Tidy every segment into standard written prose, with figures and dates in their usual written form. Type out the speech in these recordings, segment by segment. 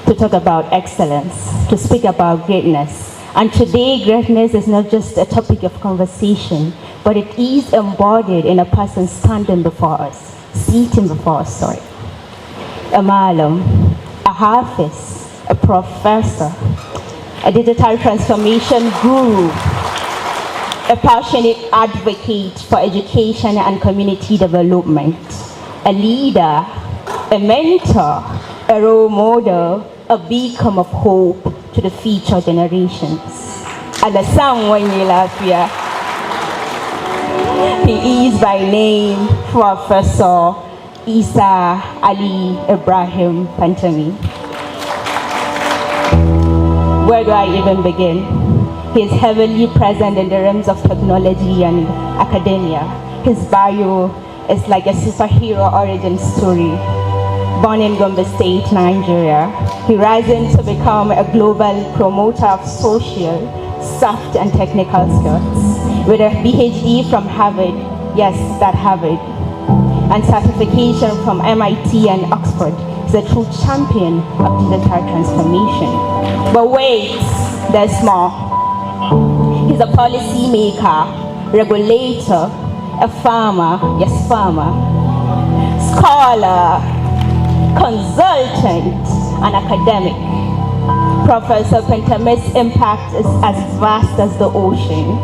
to talk about excellence, to speak about greatness. And today, greatness is not just a topic of conversation, but it is embodied in a person standing before us, sitting before us, sorry. A malam, a hafiz, a professor, a digital transformation guru, a passionate advocate for education and community development, a leader, a mentor, a role model, a beacon of hope to the future generations. Alasan Wanyelafia. He is by name Professor Isa Ali Ibrahim Pantami. Where do I even begin? He is heavily present in the realms of technology and academia. His bio is like a superhero origin story. Born in Gombe State, Nigeria, he rises to become a global promoter of social, soft and technical skills. With a PhD from Harvard, yes, that Harvard, and certification from MIT and Oxford, he's a true champion of digital transformation. But wait, there's more. He's a policy maker, regulator, a farmer, yes, farmer, scholar, consultant, and academic. Professor Pantami's impact is as vast as the ocean.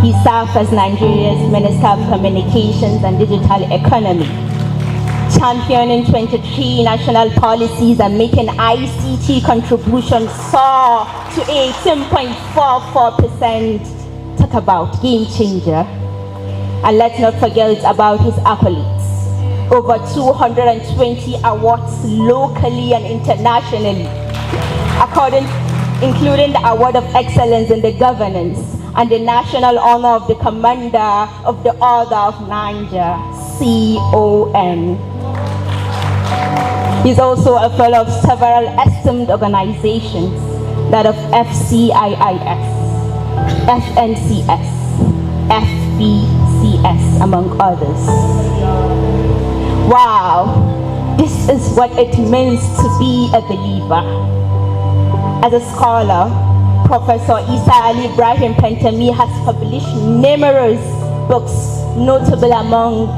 He served as Nigeria's Minister of Communications and Digital Economy, championing 23 national policies and making ICT contributions soar to 18.44%. Talk about game changer. And let's not forget about his accolades. Over 220 awards locally and internationally, including the Award of Excellence in the Governance and the National Honor of the Commander of the Order of Niger, CON. He's also a fellow of several esteemed organizations, that of FCIIS, FNCS, FBCS, among others. Wow, this is what it means to be a believer. As a scholar, Professor Isa Ali Ibrahim Pantami has published numerous books, notable among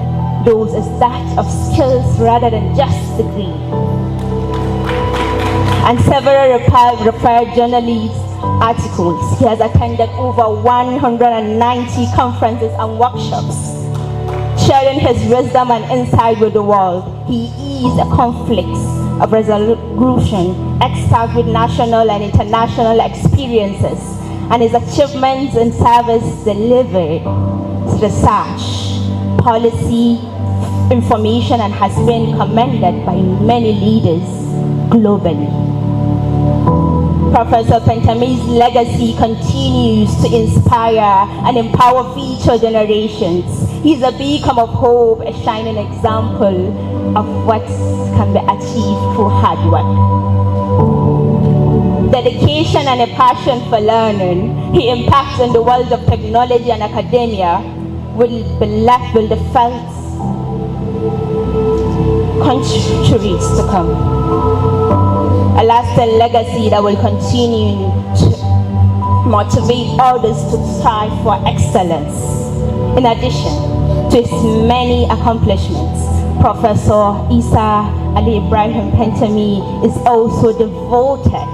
those is that of skills rather than just degree. And several referred journalist articles. He has attended over 190 conferences and workshops, sharing his wisdom and insight with the world. He is a conflict of resolution, expert with national and international experiences, and his achievements in service delivery, research, policy, information, and has been commended by many leaders globally. Professor Pantami's legacy continues to inspire and empower future generations. He's a beacon of hope, a shining example of what can be achieved through hard work. Dedication and a passion for learning, he impacts in the world of technology and academia will be left with the felt centuries to come. A lasting legacy that will continue to motivate others to strive for excellence. In addition to his many accomplishments, Professor Isa Ali Ibrahim Pantami is also devoted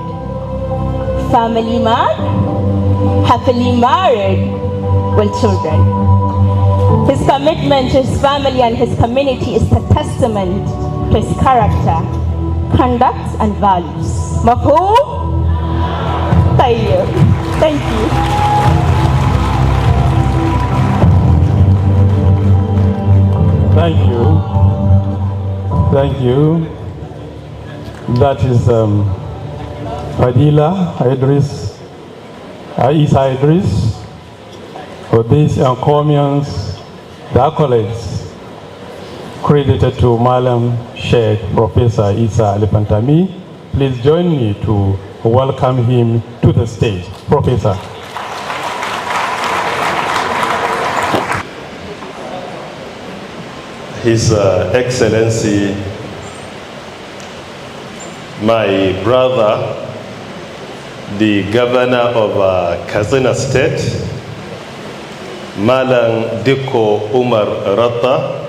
family man, happily married with children. His commitment to his family and his community is a testament to his character, conduct, and values. Mafhum? Thank you. Thank you. Thank you. Thank you. That is Fadila Idris, Isa Idris, for these encomiums, the accolades credited to Malam Sheikh Professor Isa Ali Pantami. Please join me to welcome him to the stage. Professor. His Excellency my brother, the governor of Katsina State, Malang Dikko Umar Ratta,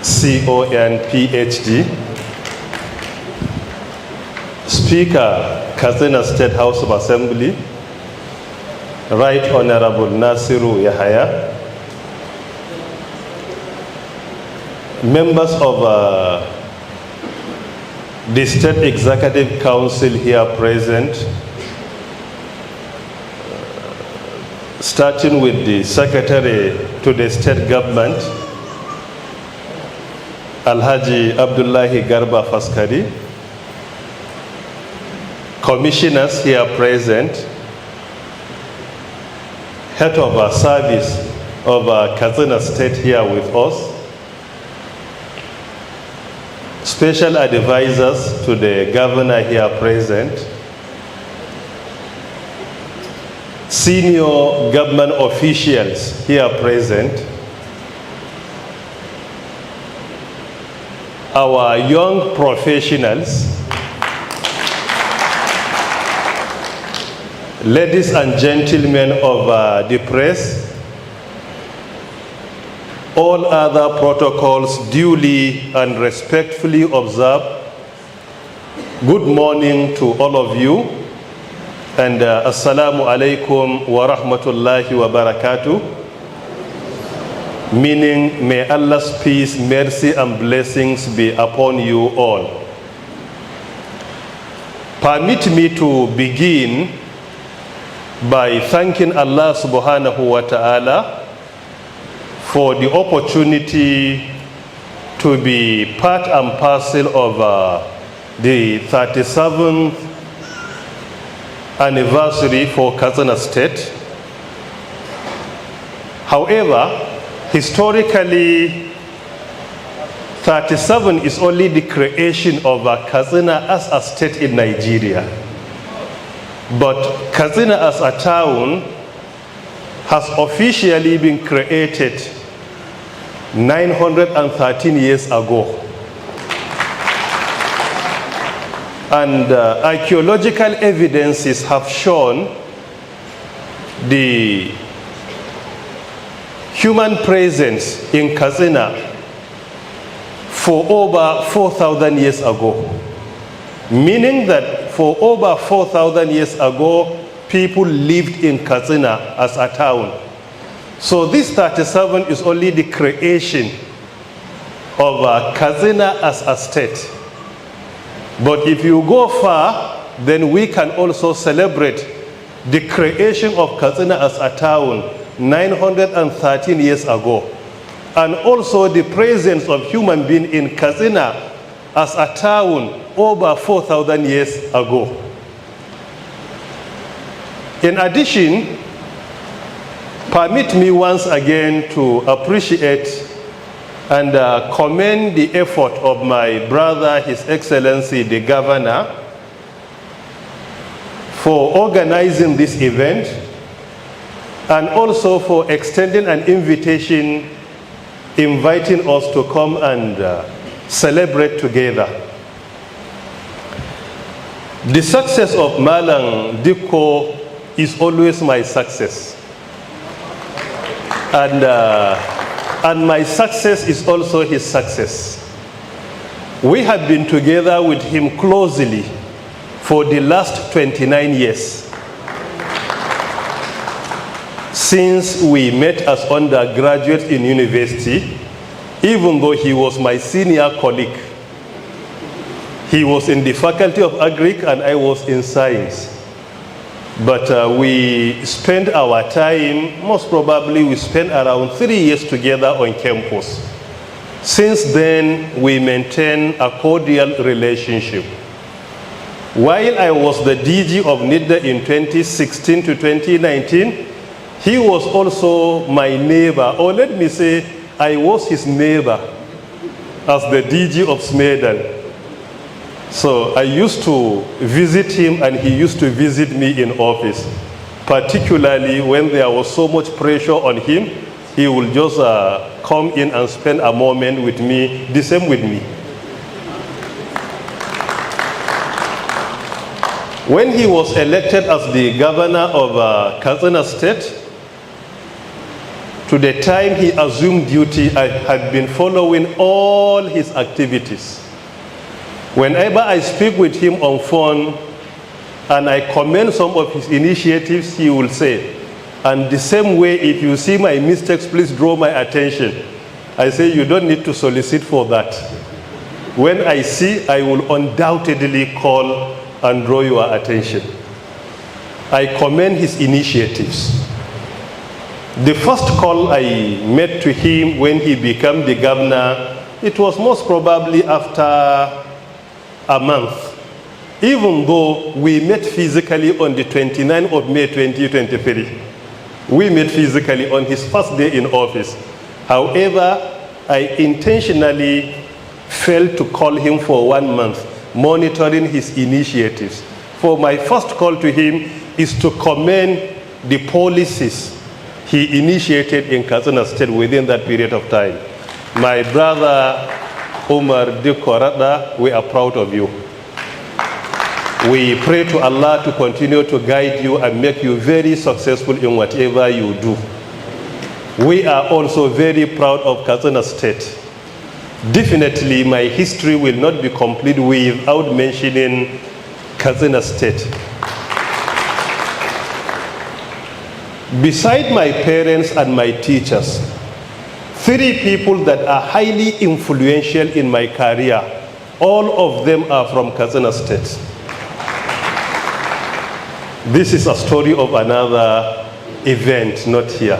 CON PhD, Speaker, Katsina State House of Assembly, Right Honorable Nasiru Yahaya, members of the State Executive Council here present, starting with the Secretary to the State Government, Alhaji Abdullahi Garba Faskari, commissioners here present, head of our service of Katsina State here with us, special advisors to the governor here present, senior government officials here present, our young professionals, ladies and gentlemen of the press, all other protocols duly and respectfully observed. Good morning to all of you, and assalamu alaikum wa rahmatullahi wa barakatuh, meaning may Allah's peace, mercy and blessings be upon you all. Permit me to begin by thanking Allah subhanahu wa ta'ala for the opportunity to be part and parcel of the 37th anniversary for Katsina State. However, historically, 37 is only the creation of Katsina as a state in Nigeria. But Katsina as a town has officially been created 913 years ago. And archaeological evidences have shown the human presence in Katsina for over 4,000 years ago. Meaning that for over 4,000 years ago, people lived in Katsina as a town. So this 37 is only the creation of Katsina as a state. But if you go far, then we can also celebrate the creation of Katsina as a town 913 years ago. And also the presence of human being in Katsina as a town over 4,000 years ago. In addition, permit me once again to appreciate and commend the effort of my brother, His Excellency the Governor, for organizing this event and also for extending an invitation, inviting us to come and celebrate together. The success of Malang Dikko is always my success. And my success is also his success. We have been together with him closely for the last 29 years. Since we met as undergraduates in university, even though he was my senior colleague. He was in the Faculty of Agric and I was in Science. But we spent our time, most probably we spent around 3 years together on campus. Since then, we maintain a cordial relationship. While I was the DG of NIDA in 2016 to 2019, he was also my neighbor, or let me say, I was his neighbor as the DG of Smedan. So I used to visit him and he used to visit me in office. Particularly when there was so much pressure on him, he will just come in and spend a moment with me, the same with me. When he was elected as the governor of Katsina State, to the time he assumed duty, I had been following all his activities. Whenever I speak with him on phone and I commend some of his initiatives, he will say, and the same way, if you see my mistakes, please draw my attention. I say, you don't need to solicit for that. When I see, I will undoubtedly call and draw your attention. I commend his initiatives. The first call I made to him when he became the governor, it was most probably after a month. Even though we met physically on the 29th of May 2023. We met physically on his first day in office. However, I intentionally failed to call him for 1 month, monitoring his initiatives. For my first call to him is to commend the policies he initiated in Katsina State within that period of time. My brother Umar Dikorada, we are proud of you. We pray to Allah to continue to guide you and make you very successful in whatever you do. We are also very proud of Katsina State. Definitely my history will not be complete without mentioning Katsina State. Beside my parents and my teachers, 3 people that are highly influential in my career, all of them are from Katsina State. This is a story of another event, not here.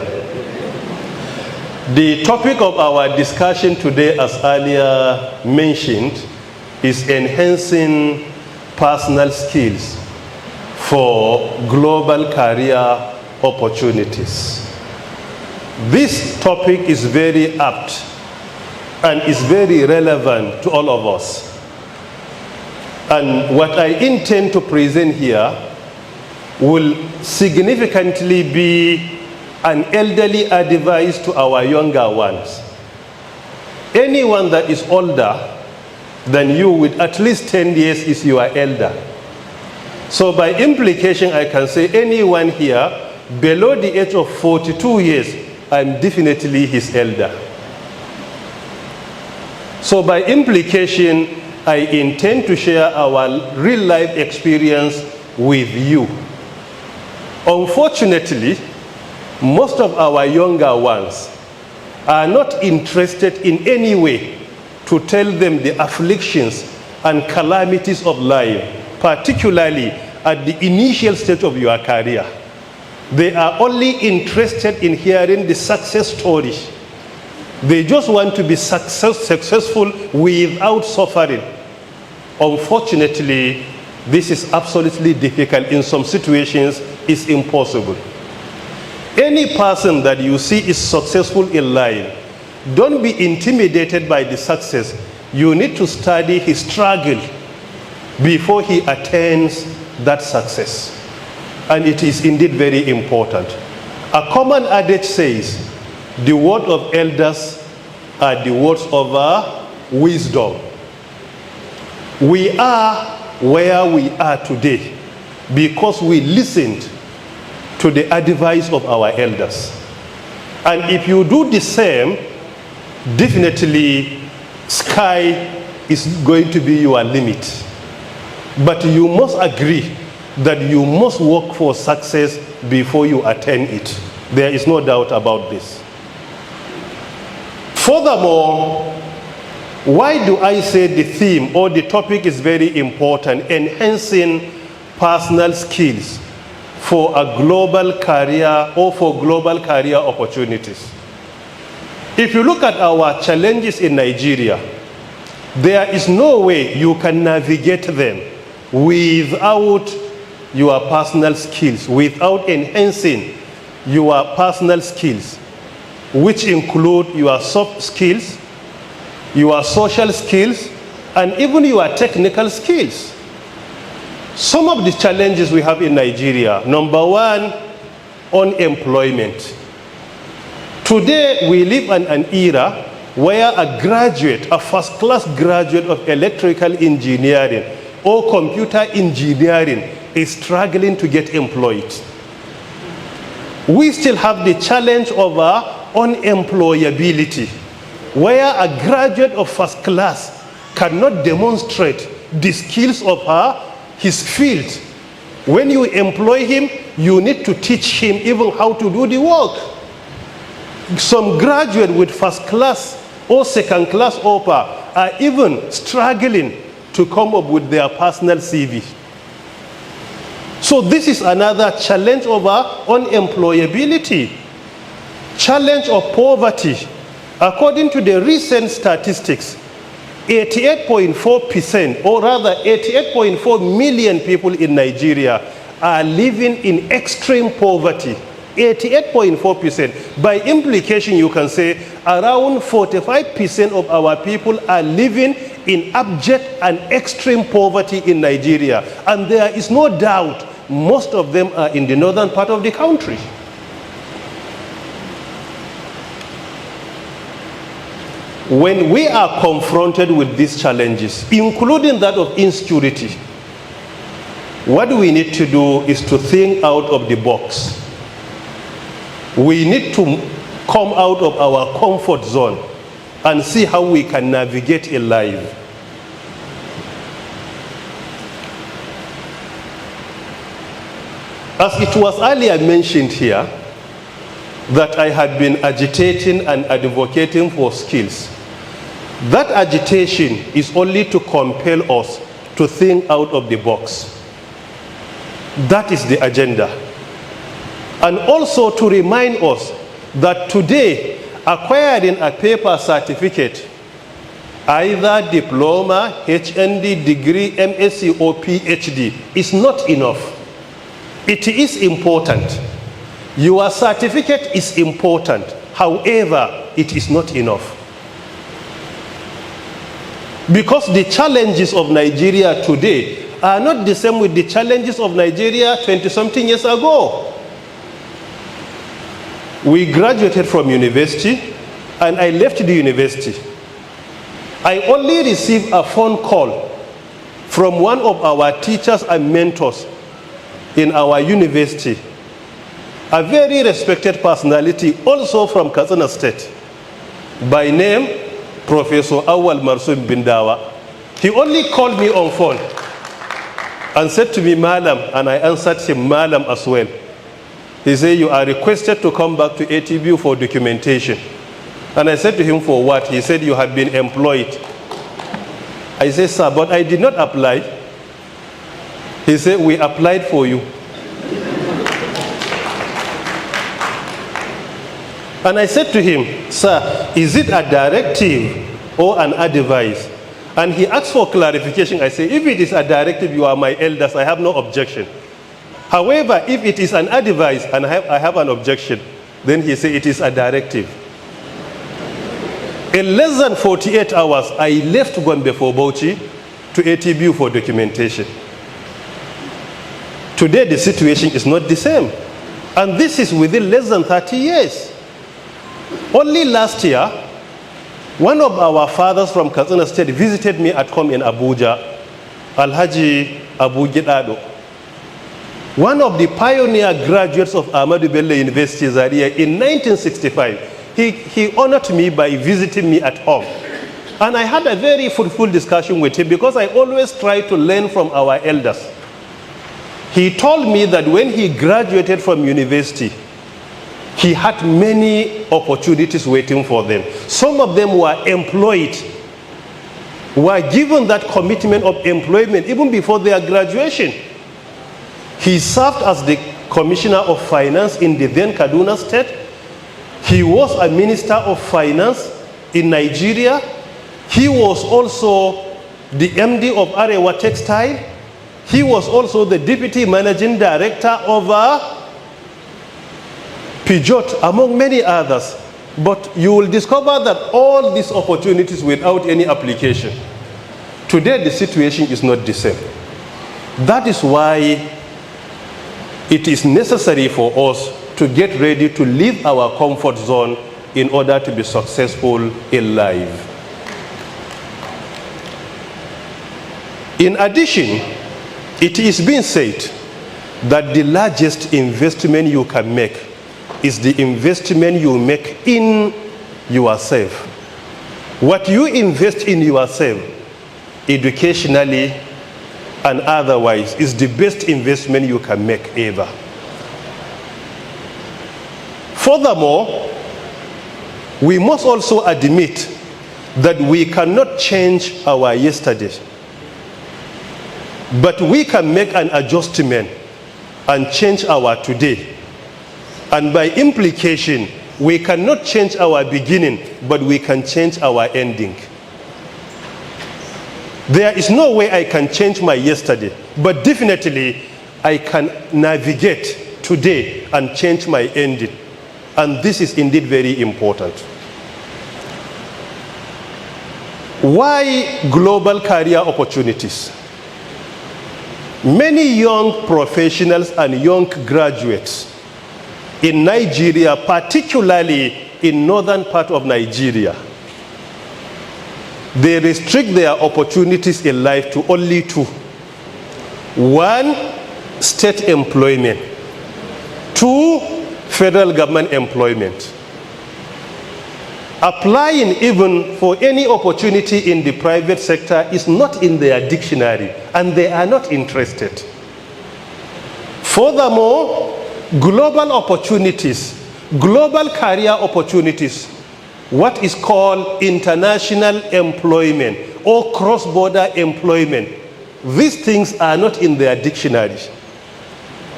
The topic of our discussion today, as earlier mentioned, is enhancing personal skills for global career opportunities. This topic is very apt and is very relevant to all of us. And what I intend to present here will significantly be an elderly advice to our younger ones. Anyone that is older than you with at least 10 years is your elder. So by implication, I can say anyone here below the age of 42 years, I'm definitely his elder. So by implication, I intend to share our real life experience with you. Unfortunately, most of our younger ones are not interested in any way to tell them the afflictions and calamities of life, particularly at the initial stage of your career. They are only interested in hearing the success story. They just want to be successful without suffering. Unfortunately, this is absolutely difficult. In some situations, it's impossible. Any person that you see is successful in life, don't be intimidated by the success. You need to study his struggle before he attains that success. And it is indeed very important. A common adage says, the word of elders are the words of wisdom. We are where we are today because we listened to the advice of our elders. And if you do the same, definitely sky is going to be your limit. But you must agree that you must work for success before you attain it. There is no doubt about this. Furthermore, why do I say the theme or the topic is very important? Enhancing personal skills for a global career or for global career opportunities. If you look at our challenges in Nigeria, there is no way you can navigate them without your personal skills, without enhancing your personal skills, which include your soft skills, your social skills, and even your technical skills. Some of the challenges we have in Nigeria: number one, unemployment. Today, we live in an era where a graduate, a first-class graduate of electrical engineering or computer engineering is struggling to get employed. We still have the challenge of unemployability, where a graduate of first class cannot demonstrate the skills of his field. When you employ him, you need to teach him even how to do the work. Some graduate with first class or second class offer are even struggling to come up with their personal CV. So this is another challenge of unemployability. Challenge of poverty. According to the recent statistics, 88.4%, or rather 88.4 million people in Nigeria are living in extreme poverty. 88.4%. By implication, you can say around 45% of our people are living in abject and extreme poverty in Nigeria. And there is no doubt most of them are in the northern part of the country. When we are confronted with these challenges, including that of insecurity, what we need to do is to think out of the box. We need to come out of our comfort zone and see how we can navigate in life. As it was earlier mentioned here, that I had been agitating and advocating for skills. That agitation is only to compel us to think out of the box. That is the agenda. And also to remind us that today, acquiring a paper certificate, either diploma, HND, degree, MSc, or PhD, is not enough. It is important. Your certificate is important. However, it is not enough. Because the challenges of Nigeria today are not the same with the challenges of Nigeria 20-something years ago. We graduated from university, and I left the university. I only received a phone call from one of our teachers and mentors in our university, a very respected personality, also from Katsina State, by name Professor Awal Marsum Bindawa. He only called me on phone and said to me, Malam, and I answered him, Malam as well. He said, you are requested to come back to ATBU for documentation. And I said to him, for what? He said, you have been employed. I said, sir, but I did not apply. He said, we applied for you. And I said to him, sir, is it a directive or an advice? And he asked for clarification. I said, if it is a directive, you are my elders, I have no objection. However, if it is an advice and I have an objection, then he said it is a directive. In less than 48 hours, I left Gombe for Bauchi to ATBU for documentation. Today, the situation is not the same. And this is within less than 30 years. Only last year, one of our fathers from Katsina State visited me at home in Abuja, Alhaji Abu Gidado. One of the pioneer graduates of Ahmadu Bello University Zaria in 1965, he honored me by visiting me at home. And I had a very fruitful discussion with him because I always try to learn from our elders. He told me that when he graduated from university, he had many opportunities waiting for them. Some of them were employed, were given that commitment of employment even before their graduation. He served as the Commissioner of Finance in the then Kaduna State. He was a Minister of Finance in Nigeria. He was also the MD of Arewa Textile. He was also the Deputy Managing Director of Peugeot, among many others. But you will discover that all these opportunities without any application. Today, the situation is not the same. That is why it is necessary for us to get ready to leave our comfort zone in order to be successful in life. In addition, it is being said that the largest investment you can make is the investment you make in yourself. What you invest in yourself, educationally and otherwise, is the best investment you can make ever. Furthermore, we must also admit that we cannot change our yesterday, but we can make an adjustment and change our today. And by implication, we cannot change our beginning, but we can change our ending. There is no way I can change my yesterday, but definitely I can navigate today and change my ending. And this is indeed very important. Why global career opportunities? Many young professionals and young graduates in Nigeria, particularly in northern part of Nigeria, they restrict their opportunities in life to only two. One, state employment. Two, federal government employment. Applying even for any opportunity in the private sector is not in their dictionary, and they are not interested. Furthermore, global opportunities, global career opportunities, what is called international employment or cross-border employment, these things are not in their dictionaries.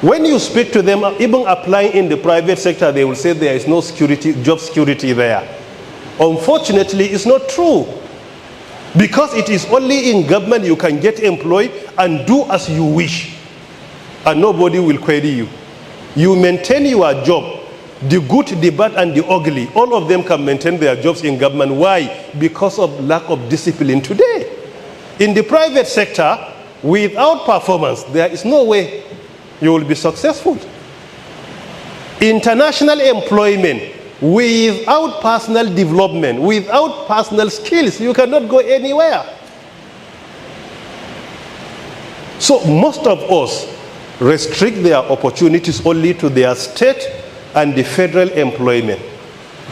When you speak to them, even applying in the private sector, they will say there is no security, job security there. Unfortunately, it's not true, because it is only in government you can get employed and do as you wish, and nobody will query you. You maintain your job, the good, the bad, and the ugly. All of them can maintain their jobs in government. Why? Because of lack of discipline today. In the private sector, without performance, there is no way you will be successful. International employment, without personal development, without personal skills, you cannot go anywhere. So most of us restrict their opportunities only to their state and the federal employment,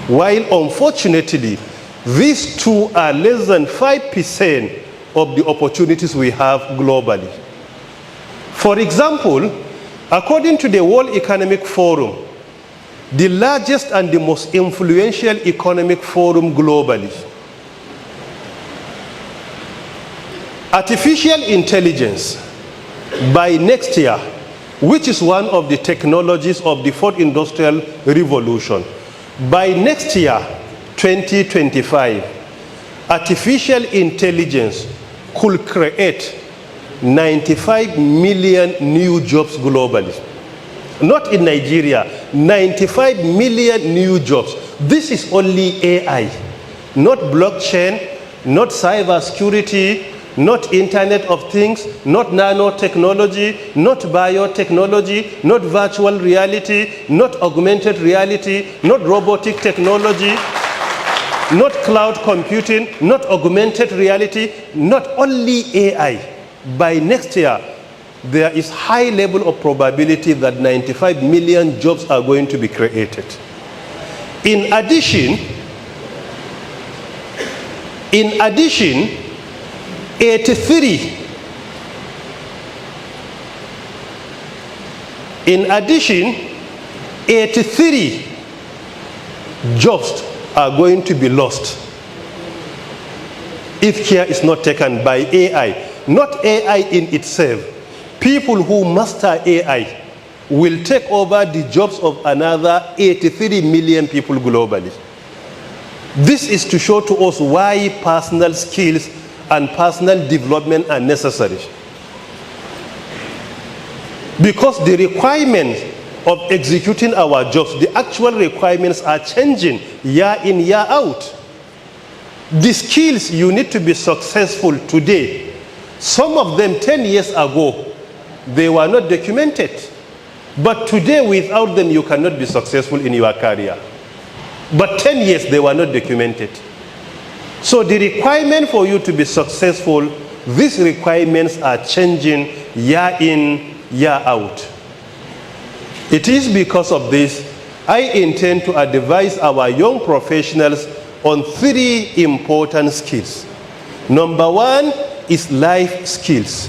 while unfortunately these two are less than 5% of the opportunities we have globally. For example, according to the World Economic Forum, the largest and the most influential economic forum globally, artificial intelligence by next year, which is one of the technologies of the fourth industrial revolution, by next year, 2025, artificial intelligence could create 95 million new jobs globally. Not in Nigeria, 95 million new jobs. This is only AI, not blockchain, not cybersecurity, not Internet of Things, not nanotechnology, not biotechnology, not virtual reality, not augmented reality, not robotic technology, not cloud computing, not augmented reality, not only AI. By next year, there is high level of probability that 95 million jobs are going to be created. In addition, 83 jobs are going to be lost if care is not taken by AI. Not AI in itself. People who master AI will take over the jobs of another 83 million people globally. This is to show to us why personal skills and personal development are necessary. Because the requirements of executing our jobs, the actual requirements are changing year in, year out. The skills you need to be successful today, some of them 10 years ago, they were not documented. But today, without them, you cannot be successful in your career. But 10 years, they were not documented. So the requirement for you to be successful, these requirements are changing year in, year out. It is because of this I intend to advise our young professionals on 3 important skills. Number 1 is life skills,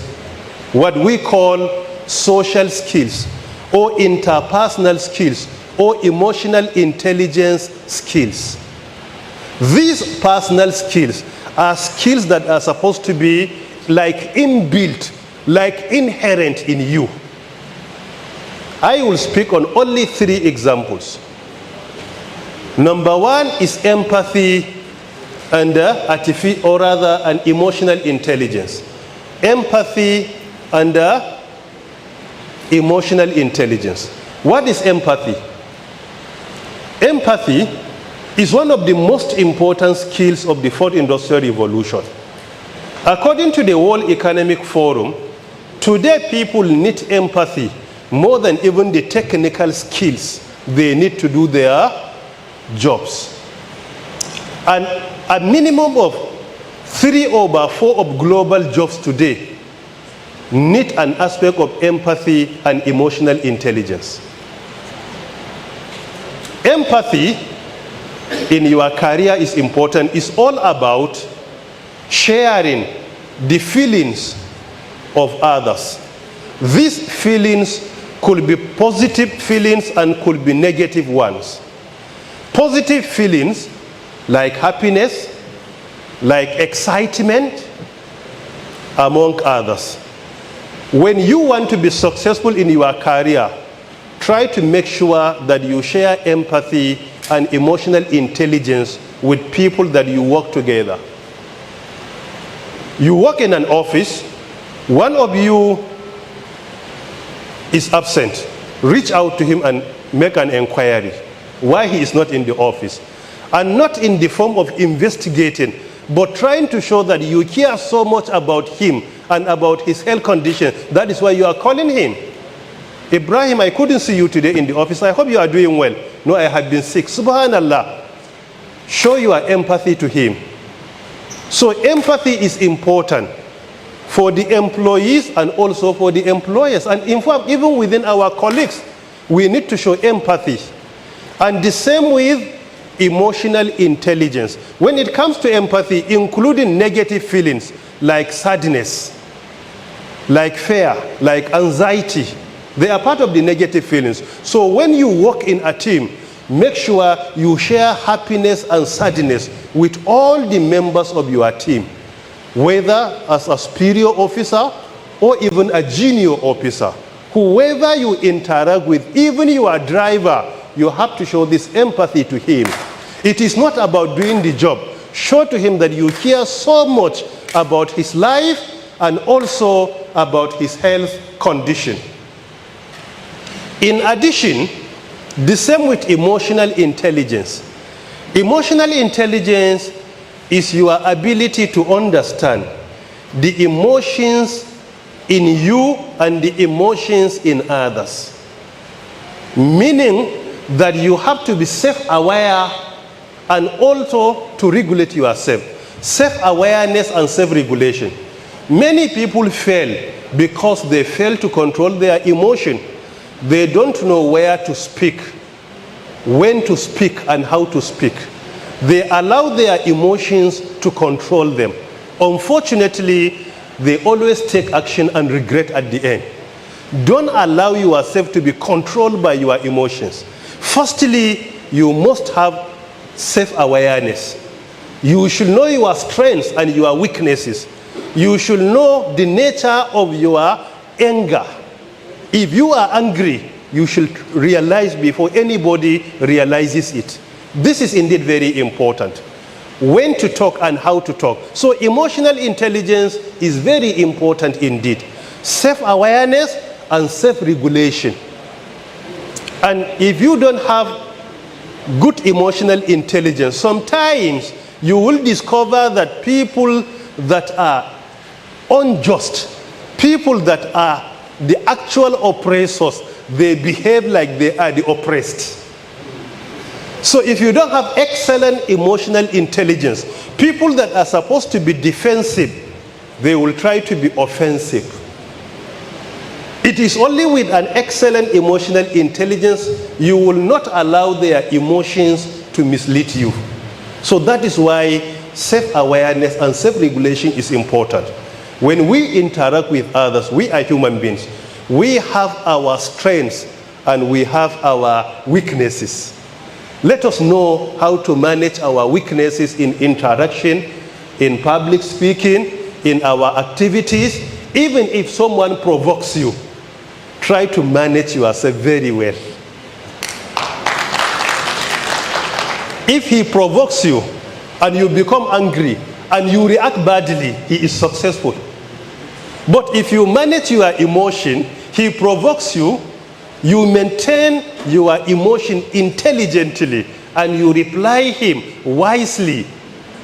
what we call social skills or interpersonal skills or emotional intelligence skills. These personal skills are skills that are supposed to be like inbuilt, like inherent in you. I will speak on only 3 examples. Number 1 is empathy and an emotional intelligence. Empathy and emotional intelligence. What is empathy? Empathy is one of the most important skills of the 4th Industrial Revolution. According to the World Economic Forum, today people need empathy more than even the technical skills they need to do their jobs. And a minimum of 3/4 of global jobs today need an aspect of empathy and emotional intelligence. Empathy in your career is important. It's all about sharing the feelings of others. These feelings could be positive feelings and could be negative ones. Positive feelings like happiness, like excitement, among others. When you want to be successful in your career, try to make sure that you share empathy and emotional intelligence with people that you work together. You work in an office, one of you is absent. Reach out to him and make an inquiry why he is not in the office. And not in the form of investigating, but trying to show that you care so much about him and about his health condition. That is why you are calling him. Ibrahim, I couldn't see you today in the office. I hope you are doing well. No, I have been sick. Subhanallah. Show your empathy to him. So empathy is important for the employees and also for the employers. And in fact, even within our colleagues, we need to show empathy. And the same with emotional intelligence. When it comes to empathy, including negative feelings like sadness, like fear, like anxiety, they are part of the negative feelings. So when you work in a team, make sure you share happiness and sadness with all the members of your team, whether as a superior officer or even a junior officer. Whoever you interact with, even your driver, you have to show this empathy to him. It is not about doing the job. Show to him that you care so much about his life and also about his health condition. In addition, the same with emotional intelligence. Emotional intelligence is your ability to understand the emotions in you and the emotions in others. Meaning that you have to be self-aware and also to regulate yourself. Self-awareness and self-regulation. Many people fail because they fail to control their emotion. They don't know where to speak, when to speak, and how to speak. They allow their emotions to control them. Unfortunately, they always take action and regret at the end. Don't allow yourself to be controlled by your emotions. Firstly, you must have self-awareness. You should know your strengths and your weaknesses. You should know the nature of your anger. If you are angry, you should realize before anybody realizes it. This is indeed very important. When to talk and how to talk. So emotional intelligence is very important indeed. Self-awareness and self-regulation. And if you don't have good emotional intelligence, sometimes you will discover that people that are unjust, people that are the actual oppressors, they behave like they are the oppressed. So if you don't have excellent emotional intelligence, people that are supposed to be defensive, they will try to be offensive. It is only with an excellent emotional intelligence you will not allow their emotions to mislead you. So that is why self-awareness and self-regulation is important. When we interact with others, we are human beings. We have our strengths and we have our weaknesses. Let us know how to manage our weaknesses in interaction, in public speaking, in our activities. Even if someone provokes you, try to manage yourself very well. If he provokes you and you become angry and you react badly, he is successful. But if you manage your emotion, he provokes you, you maintain your emotion intelligently and you reply him wisely,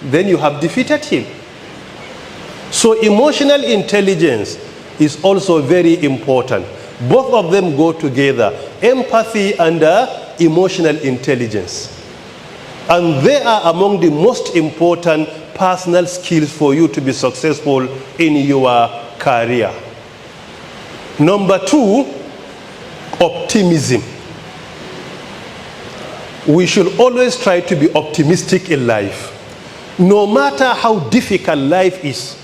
then you have defeated him. So emotional intelligence is also very important. Both of them go together, empathy and emotional intelligence. And they are among the most important personal skills for you to be successful in your career. Number 2, optimism. We should always try to be optimistic in life. No matter how difficult life is,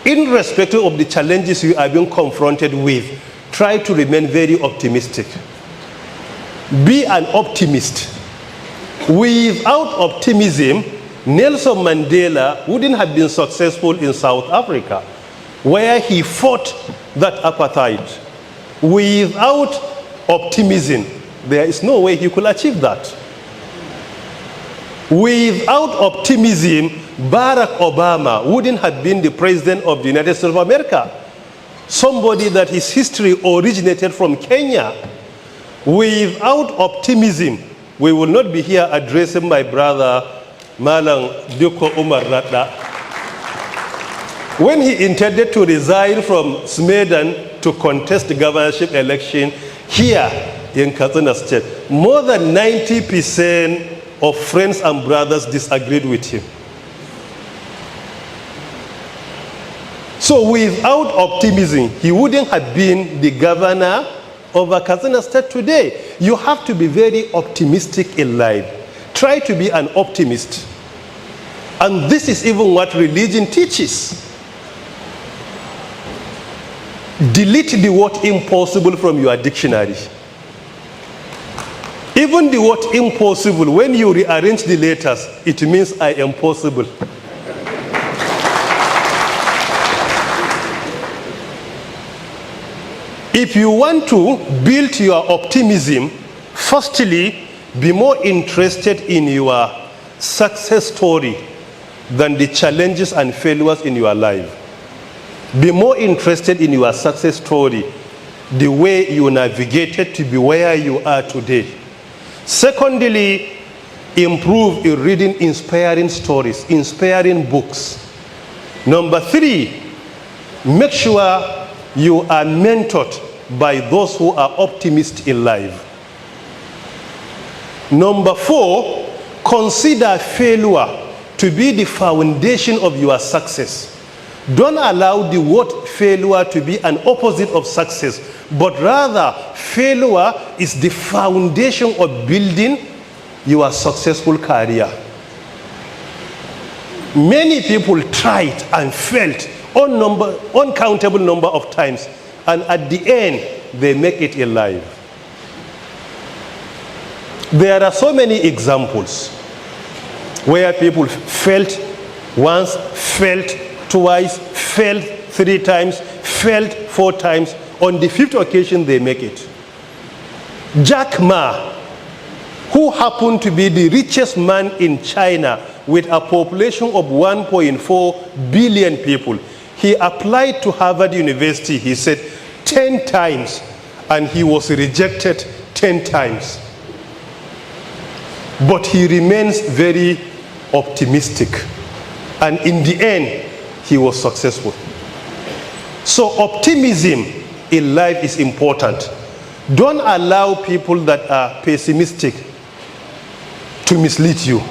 irrespective of the challenges you are being confronted with, try to remain very optimistic. Be an optimist. Without optimism, Nelson Mandela wouldn't have been successful in South Africa, where he fought that apartheid. Without optimism, there is no way he could achieve that. Without optimism, Barack Obama wouldn't have been the president of the United States of America. Somebody that his history originated from Kenya. Without optimism, we will not be here addressing my brother Malang Duko Umar Radda. When he intended to resign from Smedan to contest the governorship election here in Katsina State, more than 90% of friends and brothers disagreed with him. So without optimism, he wouldn't have been the governor of Katsina State today. You have to be very optimistic in life. Try to be an optimist. And this is even what religion teaches. Delete the word impossible from your dictionary. Even the word impossible, when you rearrange the letters, it means I am possible. If you want to build your optimism, firstly, be more interested in your success story than the challenges and failures in your life. Be more interested in your success story, the way you navigated to be where you are today. Secondly, improve in reading inspiring stories, inspiring books. Number 3, make sure you are mentored by those who are optimists in life. Number 4, consider failure to be the foundation of your success. Don't allow the word failure to be an opposite of success, but rather failure is the foundation of building your successful career. Many people tried and failed uncountable number of times, and at the end, they make it in life. There are so many examples where people failed once, failed twice, failed 3 times, failed 4 times. On the 5th occasion, they make it. Jack Ma, who happened to be the richest man in China with a population of 1.4 billion people, he applied to Harvard University, he said, 10 times, and he was rejected 10 times. But he remains very optimistic, and in the end, he was successful. So optimism in life is important. Don't allow people that are pessimistic to mislead you,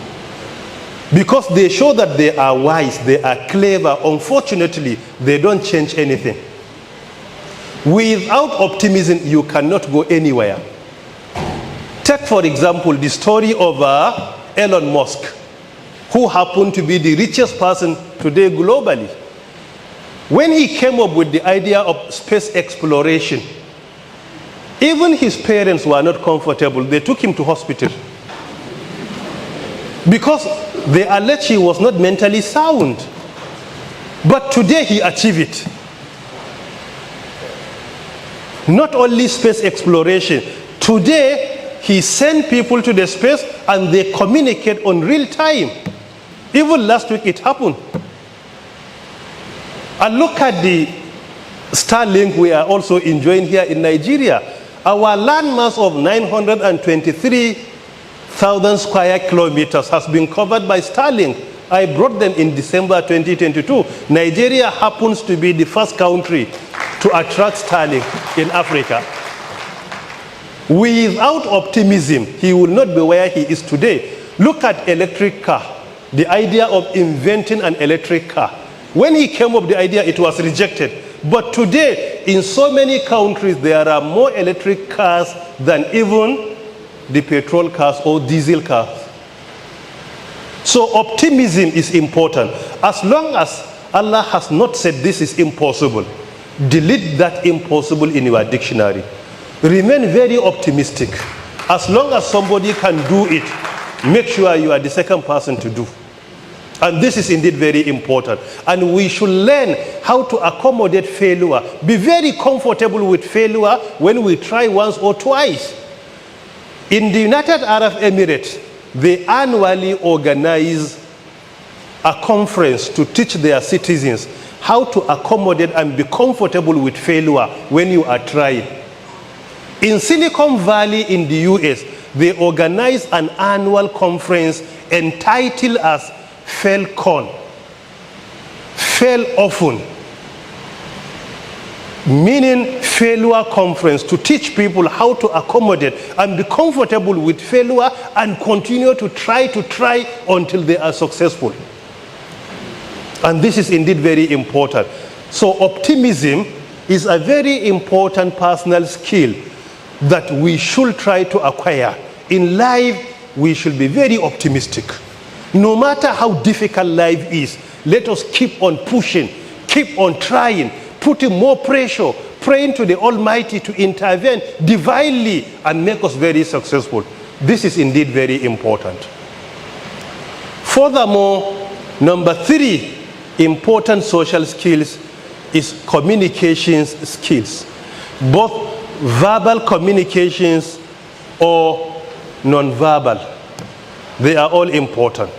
because they show that they are wise, they are clever. Unfortunately, they don't change anything. Without optimism, you cannot go anywhere. Take, for example, the story of Elon Musk, who happened to be the richest person today globally. When he came up with the idea of space exploration, even his parents were not comfortable. They took him to hospital because they alleged he was not mentally sound. But today he achieved it. Not only space exploration, today he sent people to the space and they communicate on real time. Even last week it happened. And look at the Starlink we are also enjoying here in Nigeria. Our landmass of 923,000 square kilometers has been covered by Starlink. I brought them in December 2022. Nigeria happens to be the first country to attract Starlink in Africa. Without optimism, he will not be where he is today. Look at electric car, the idea of inventing an electric car. When he came up with the idea, it was rejected. But today, in so many countries, there are more electric cars than even the petrol cars or diesel cars. So optimism is important. As long as Allah has not said this is impossible, delete that impossible in your dictionary. Remain very optimistic. As long as somebody can do it, make sure you are the second person to do. And this is indeed very important. And we should learn how to accommodate failure. Be very comfortable with failure when we try once or twice. In the United Arab Emirates, they annually organize a conference to teach their citizens how to accommodate and be comfortable with failure when you are trying. In Silicon Valley in the US, they organize an annual conference entitled as FailCon, fail often, meaning failure conference, to teach people how to accommodate and be comfortable with failure and continue to try until they are successful. And this is indeed very important. So optimism is a very important personal skill that we should try to acquire. In life, we should be very optimistic. No matter how difficult life is, let us keep on pushing, keep on trying, putting more pressure, praying to the Almighty to intervene divinely and make us very successful. This is indeed very important. Furthermore, number 3 important social skills is communications skills, both verbal communications or non-verbal. They are all important.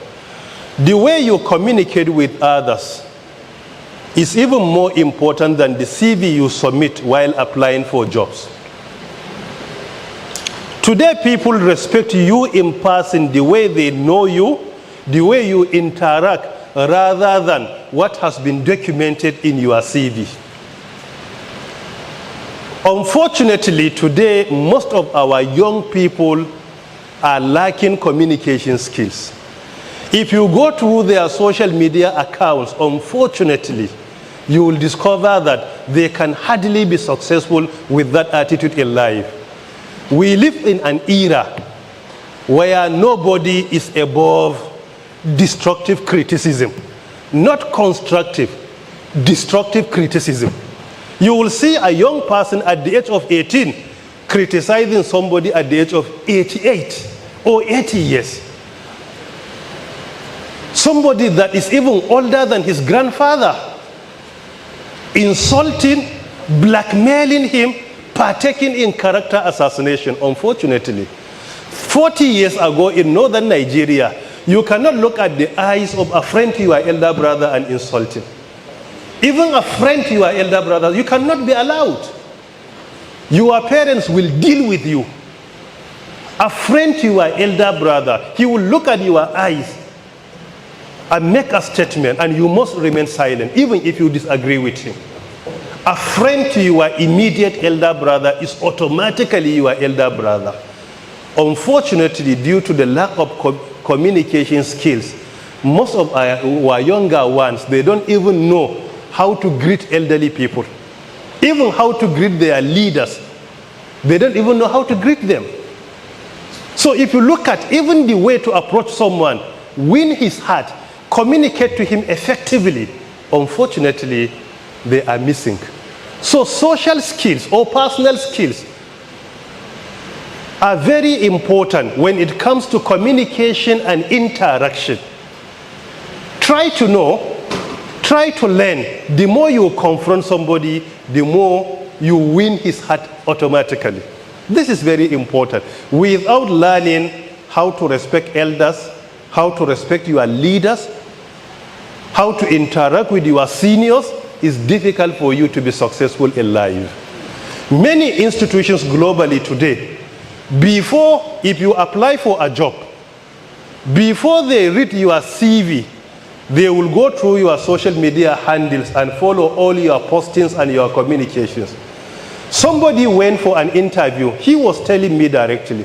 The way you communicate with others is even more important than the CV you submit while applying for jobs. Today, people respect you in person, the way they know you, the way you interact, rather than what has been documented in your CV. Unfortunately, today, most of our young people are lacking communication skills. If you go through their social media accounts, unfortunately, you will discover that they can hardly be successful with that attitude in life. We live in an era where nobody is above destructive criticism, not constructive, destructive criticism. You will see a young person at the age of 18 criticizing somebody at the age of 88 or 80 years. Somebody that is even older than his grandfather, insulting, blackmailing him, partaking in character assassination. Unfortunately, 40 years ago in northern Nigeria, you cannot look at the eyes of a friend to your elder brother and insult him. Even a friend to your elder brother, you cannot be allowed. Your parents will deal with you. A friend to your elder brother, he will look at your eyes and make a statement, and you must remain silent, even if you disagree with him. A friend to your immediate elder brother is automatically your elder brother. Unfortunately, due to the lack of communication skills, most of our younger ones, they don't even know how to greet elderly people. Even how to greet their leaders, they don't even know how to greet them. So if you look at even the way to approach someone, win his heart, communicate to him effectively, unfortunately, they are missing. So social skills or personal skills are very important when it comes to communication and interaction. Try to know, try to learn. The more you confront somebody, the more you win his heart automatically. This is very important. Without learning how to respect elders, how to respect your leaders, how to interact with your seniors, it's difficult for you to be successful in life. Many institutions globally today, before, if you apply for a job, before they read your CV, they will go through your social media handles and follow all your postings and your communications. Somebody went for an interview. He was telling me directly.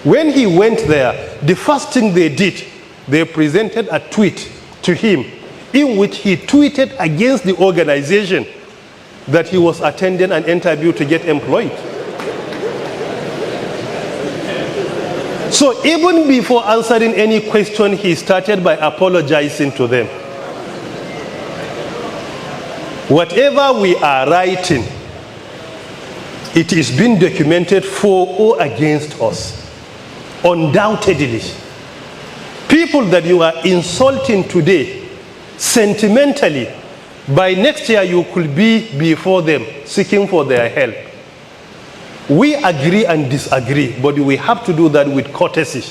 When he went there, the first thing they did, they presented a tweet to him in which he tweeted against the organization that he was attending an interview to get employed. So even before answering any question, he started by apologizing to them. Whatever we are writing, it is being documented for or against us. Undoubtedly. People that you are insulting today, sentimentally, by next year you could be before them, seeking for their help. We agree and disagree, but we have to do that with courtesy.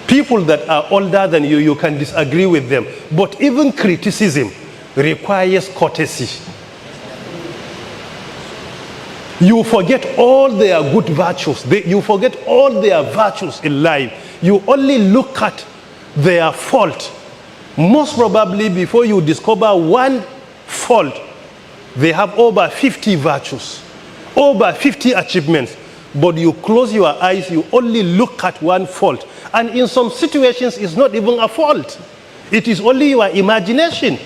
People that are older than you, you can disagree with them. But even criticism requires courtesy. You forget all their good virtues. You forget all their virtues in life. You only look at their fault. Most probably before you discover one fault, they have over 50 virtues. Over 50 achievements, but you close your eyes, you only look at one fault. And in some situations, it's not even a fault. It is only your imagination.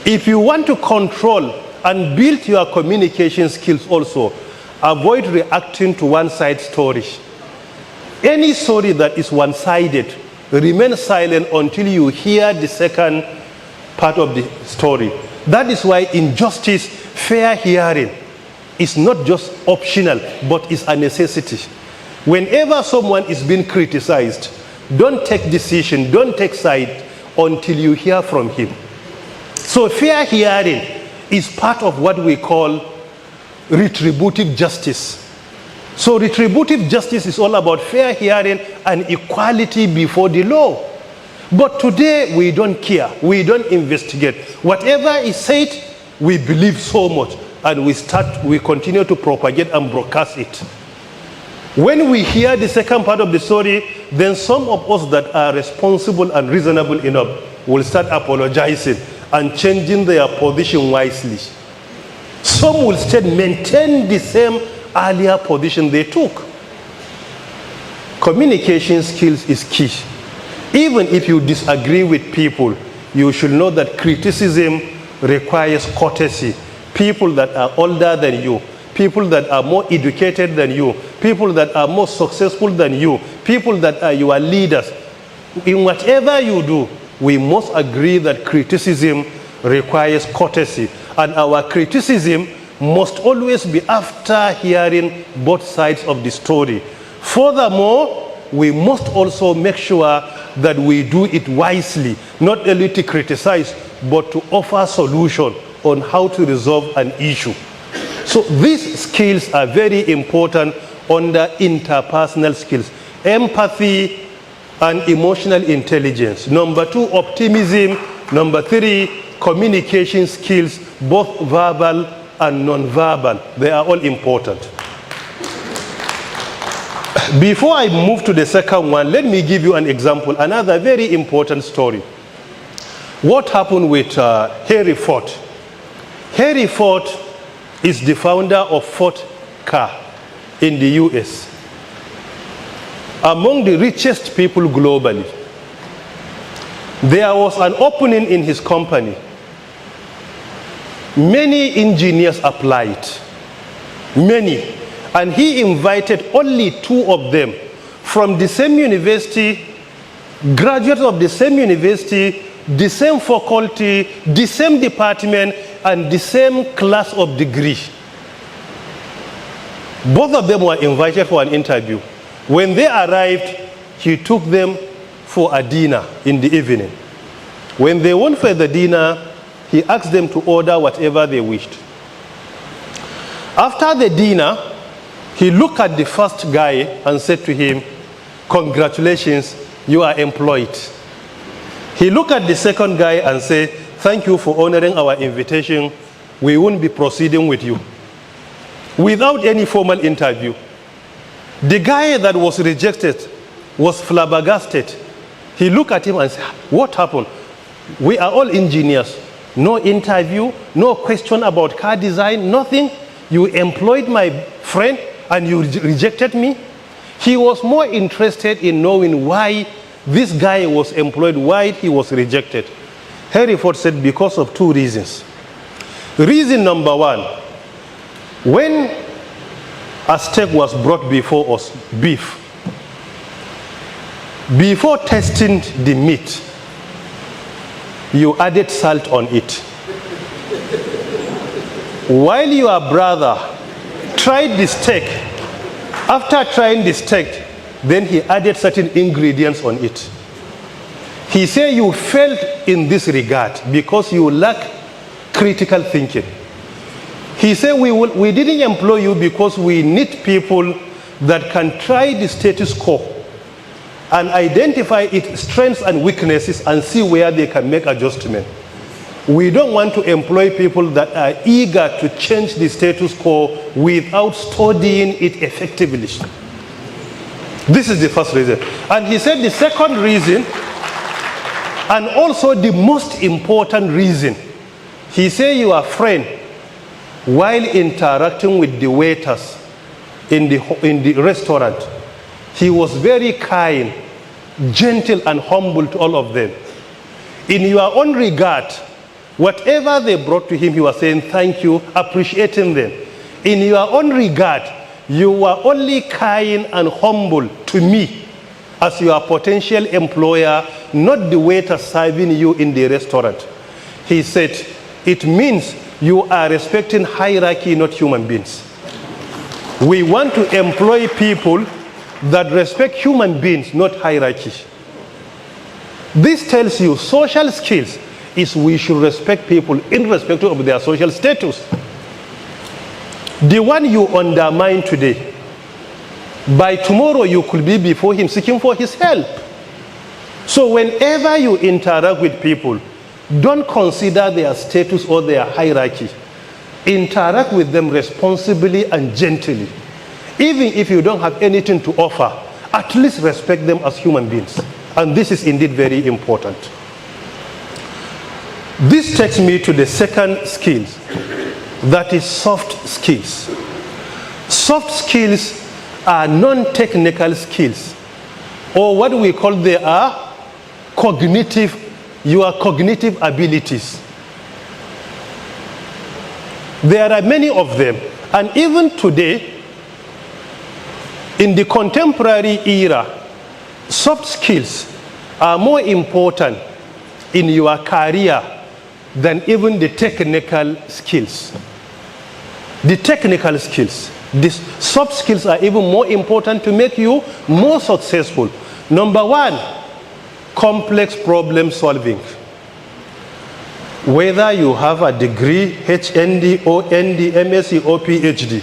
If you want to control and build your communication skills also, avoid reacting to one-side story. Any story that is one-sided, remain silent until you hear the second part of the story. That is why in justice, fair hearing is not just optional, but is a necessity. Whenever someone is being criticized, don't take decision, don't take side until you hear from him. So fair hearing is part of what we call retributive justice. So retributive justice is all about fair hearing and equality before the law. But today we don't care, we don't investigate. Whatever is said, we believe so much. And we continue to propagate and broadcast it. When we hear the second part of the story, then some of us that are responsible and reasonable enough will start apologizing and changing their position wisely. Some will still maintain the same earlier position they took. Communication skills is key. Even if you disagree with people, you should know that criticism requires courtesy. People that are older than you, people that are more educated than you, people that are more successful than you, people that are your leaders. In whatever you do, we must agree that criticism requires courtesy. And our criticism must always be after hearing both sides of the story. Furthermore, we must also make sure that we do it wisely, not only to criticize, but to offer solution on how to resolve an issue. So these skills are very important under interpersonal skills. Empathy and emotional intelligence. Number 2, optimism. Number 3, communication skills, both verbal and non-verbal. They are all important. Before I move to the second one, let me give you an example, another very important story. What happened with Henry Ford? Henry Ford is the founder of Ford car in the US. Among the richest people globally. There was an opening in his company. Many engineers applied, many, and he invited only 2 of them from the same university, graduates of the same university, the same faculty, the same department, and the same class of degree. Both of them were invited for an interview. When they arrived, he took them for a dinner in the evening. When they went for the dinner, he asked them to order whatever they wished. After the dinner, he looked at the first guy and said to him, "Congratulations, you are employed." He looked at the second guy and said, "Thank you for honoring our invitation. We won't be proceeding with you." Without any formal interview. The guy that was rejected was flabbergasted. He looked at him and said, "What happened? We are all engineers. No interview, no question about car design, nothing. You employed my friend and you rejected me?" He was more interested in knowing why this guy was employed, why he was rejected. Hereford said because of 2 reasons. Reason number 1, when a steak was brought before us, beef, before tasting the meat, you added salt on it. While your brother tried the steak, after trying the steak, then he added certain ingredients on it. He said you failed in this regard because you lack critical thinking. He said we didn't employ you because we need people that can try the status quo and identify its strengths and weaknesses and see where they can make adjustment. We don't want to employ people that are eager to change the status quo without studying it effectively. This is the first reason. And he said the second reason, and also the most important reason, he said your friend, while interacting with the waiters in the restaurant, he was very kind, gentle, and humble to all of them. In your own regard, whatever they brought to him, he was saying thank you, appreciating them. In your own regard, you were only kind and humble to me as your potential employer, not the waiter serving you in the restaurant. He said, it means you are respecting hierarchy, not human beings. We want to employ people that respect human beings, not hierarchy. This tells you social skills is we should respect people irrespective of their social status. The one you undermine today, by tomorrow you could be before him seeking for his help. So whenever you interact with people, don't consider their status or their hierarchy. Interact with them responsibly and gently. Even if you don't have anything to offer, at least respect them as human beings. And this is indeed very important. This takes me to the second skill, that is soft skills. Soft skills are non-technical skills, or what we call they are your cognitive abilities. There are many of them, and even today, in the contemporary era, soft skills are more important in your career than even the technical skills. The technical skills, these soft skills are even more important to make you more successful. Number 1, complex problem solving. Whether you have a degree, HND, OND, MSc, or PhD,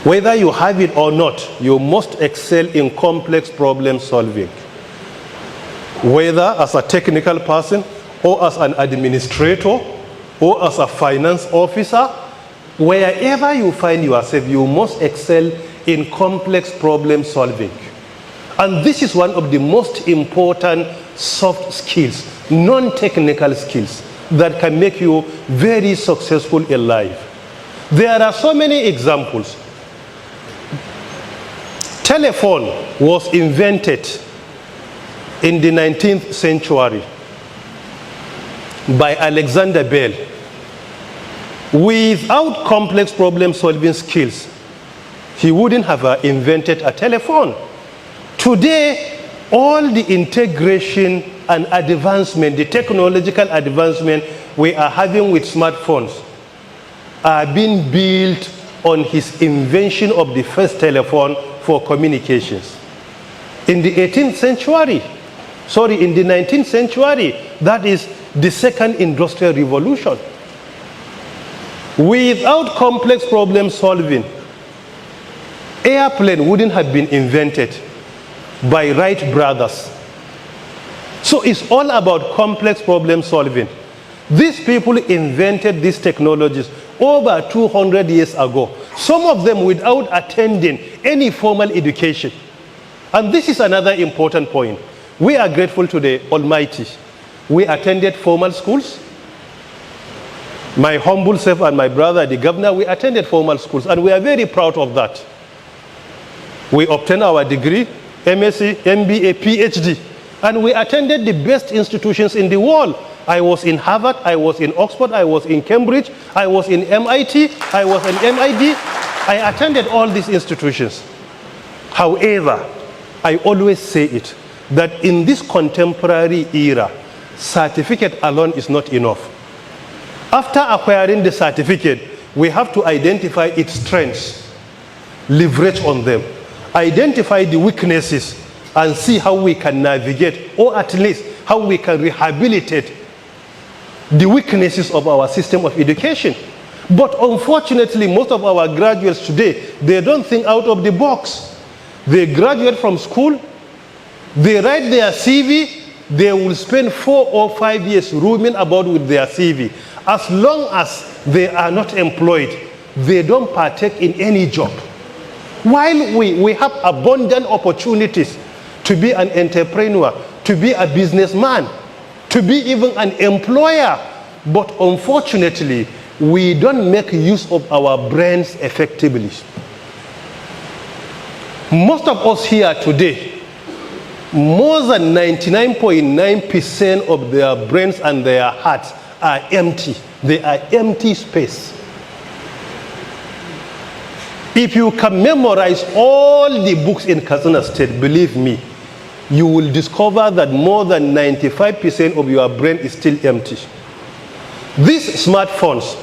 whether you have it or not, you must excel in complex problem solving. Whether as a technical person, or as an administrator, or as a finance officer, wherever you find yourself, you must excel in complex problem solving. And this is one of the most important soft skills, non-technical skills, that can make you very successful in life. There are so many examples. Telephone was invented in the 19th century by Alexander Bell. Without complex problem-solving skills, he wouldn't have invented a telephone. Today, all the integration and advancement, the technological advancement we are having with smartphones are being built on his invention of the first telephone for communications. In the 18th century, in the 19th century, that is the second industrial revolution. Without complex problem solving, airplane wouldn't have been invented by Wright brothers. So it's all about complex problem solving. These people invented these technologies over 200 years ago, some of them without attending any formal education. And this is another important point. We are grateful to the Almighty. We attended formal schools. My humble self and my brother, the governor, we attended formal schools, and we are very proud of that. We obtained our degree, MSc, MBA, PhD, and we attended the best institutions in the world. I was in Harvard, I was in Oxford, I was in Cambridge, I was in MIT, I was in MID. I attended all these institutions. However, I always say it, that in this contemporary era, certificate alone is not enough. After acquiring the certificate, we have to identify its strengths, leverage on them, identify the weaknesses, and see how we can navigate, or at least how we can rehabilitate the weaknesses of our system of education. But unfortunately, most of our graduates today, they don't think out of the box. They graduate from school, they write their CV, they will spend 4 or 5 years roaming about with their CV. As long as they are not employed, they don't partake in any job. While we have abundant opportunities to be an entrepreneur, to be a businessman, to be even an employer, but unfortunately, we don't make use of our brains effectively. Most of us here today, more than 99.9% of their brains and their hearts are empty. They are empty space. If you can memorize all the books in Katsina State, believe me, you will discover that more than 95% of your brain is still empty. These smartphones,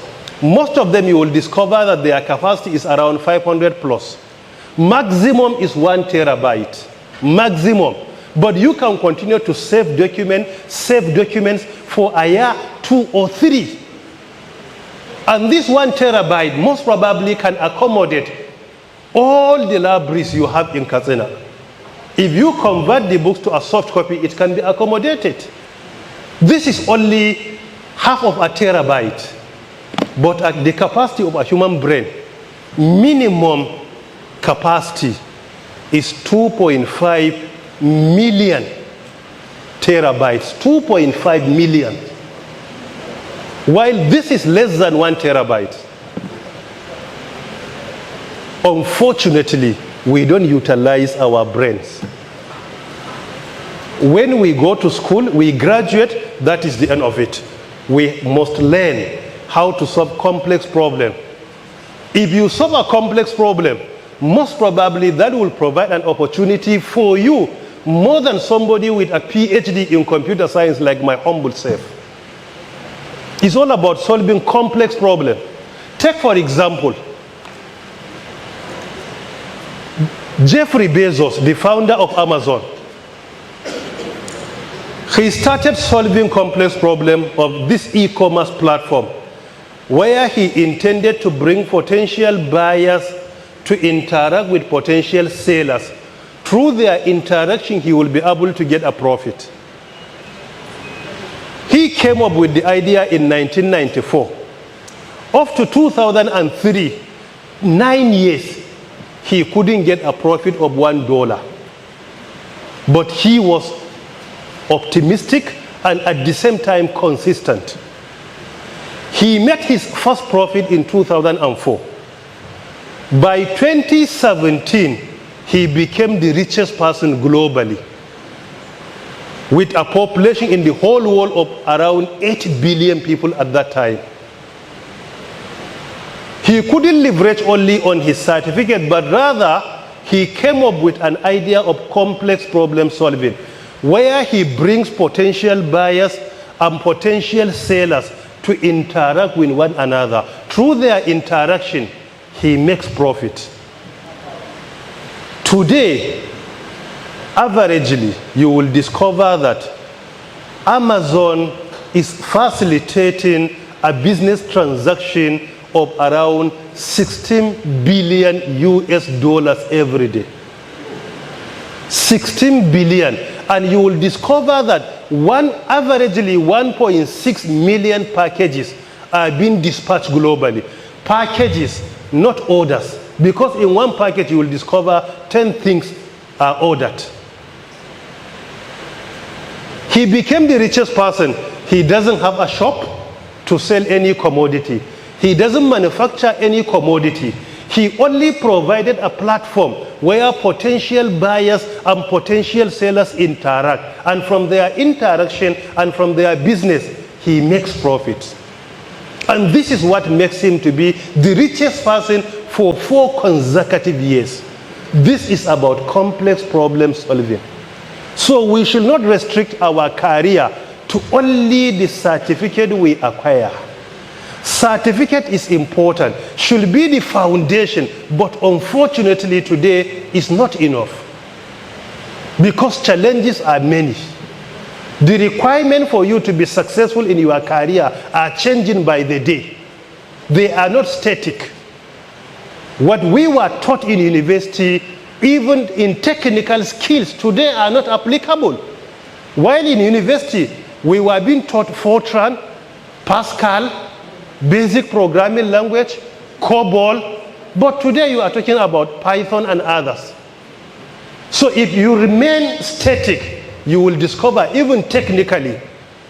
most of them you will discover that their capacity is around 500 plus. Maximum is 1 terabyte. Maximum. But you can continue to save documents for a year, 2 or 3. And this 1 terabyte most probably can accommodate all the libraries you have in Katsina. If you convert the books to a soft copy, it can be accommodated. This is only half of a terabyte. But at the capacity of a human brain, minimum capacity is 2.5 million terabytes. 2.5 million. While this is less than 1 terabyte. Unfortunately, we don't utilize our brains. When we go to school, we graduate, that is the end of it. We must learn how to solve complex problems. If you solve a complex problem, most probably that will provide an opportunity for you more than somebody with a PhD in computer science like my humble self. It's all about solving complex problems. Take, for example, Jeffrey Bezos, the founder of Amazon. He started solving complex problems of this e-commerce platform, where he intended to bring potential buyers to interact with potential sellers. Through their interaction, he will be able to get a profit. He came up with the idea in 1994. Up to 2003, 9 years, he couldn't get a profit of $1. But he was optimistic and at the same time consistent. He made his first profit in 2004. By 2017, he became the richest person globally, with a population in the whole world of around 8 billion people at that time. He couldn't leverage only on his certificate, but rather he came up with an idea of complex problem solving, where he brings potential buyers and potential sellers to interact with one another. Through their interaction, he makes profit. Today, averagely, you will discover that Amazon is facilitating a business transaction of around 16 billion US dollars every day. 16 billion. And you will discover that averagely 1.6 million packages are being dispatched globally. Packages, not orders. Because in one package you will discover 10 things are ordered. He became the richest person. He doesn't have a shop to sell any commodity. He doesn't manufacture any commodity. He only provided a platform where potential buyers and potential sellers interact. And from their interaction and from their business, he makes profits. And this is what makes him to be the richest person for 4 consecutive years. This is about complex problem solving. So we should not restrict our career to only the certificate we acquire. Certificate is important, should be the foundation, but unfortunately today is not enough. Because challenges are many. The requirement for you to be successful in your career are changing by the day. They are not static. What we were taught in university, even in technical skills, today are not applicable. While in university, we were being taught Fortran, Pascal, basic programming language, COBOL, but today you are talking about Python and others. So if you remain static, you will discover even technically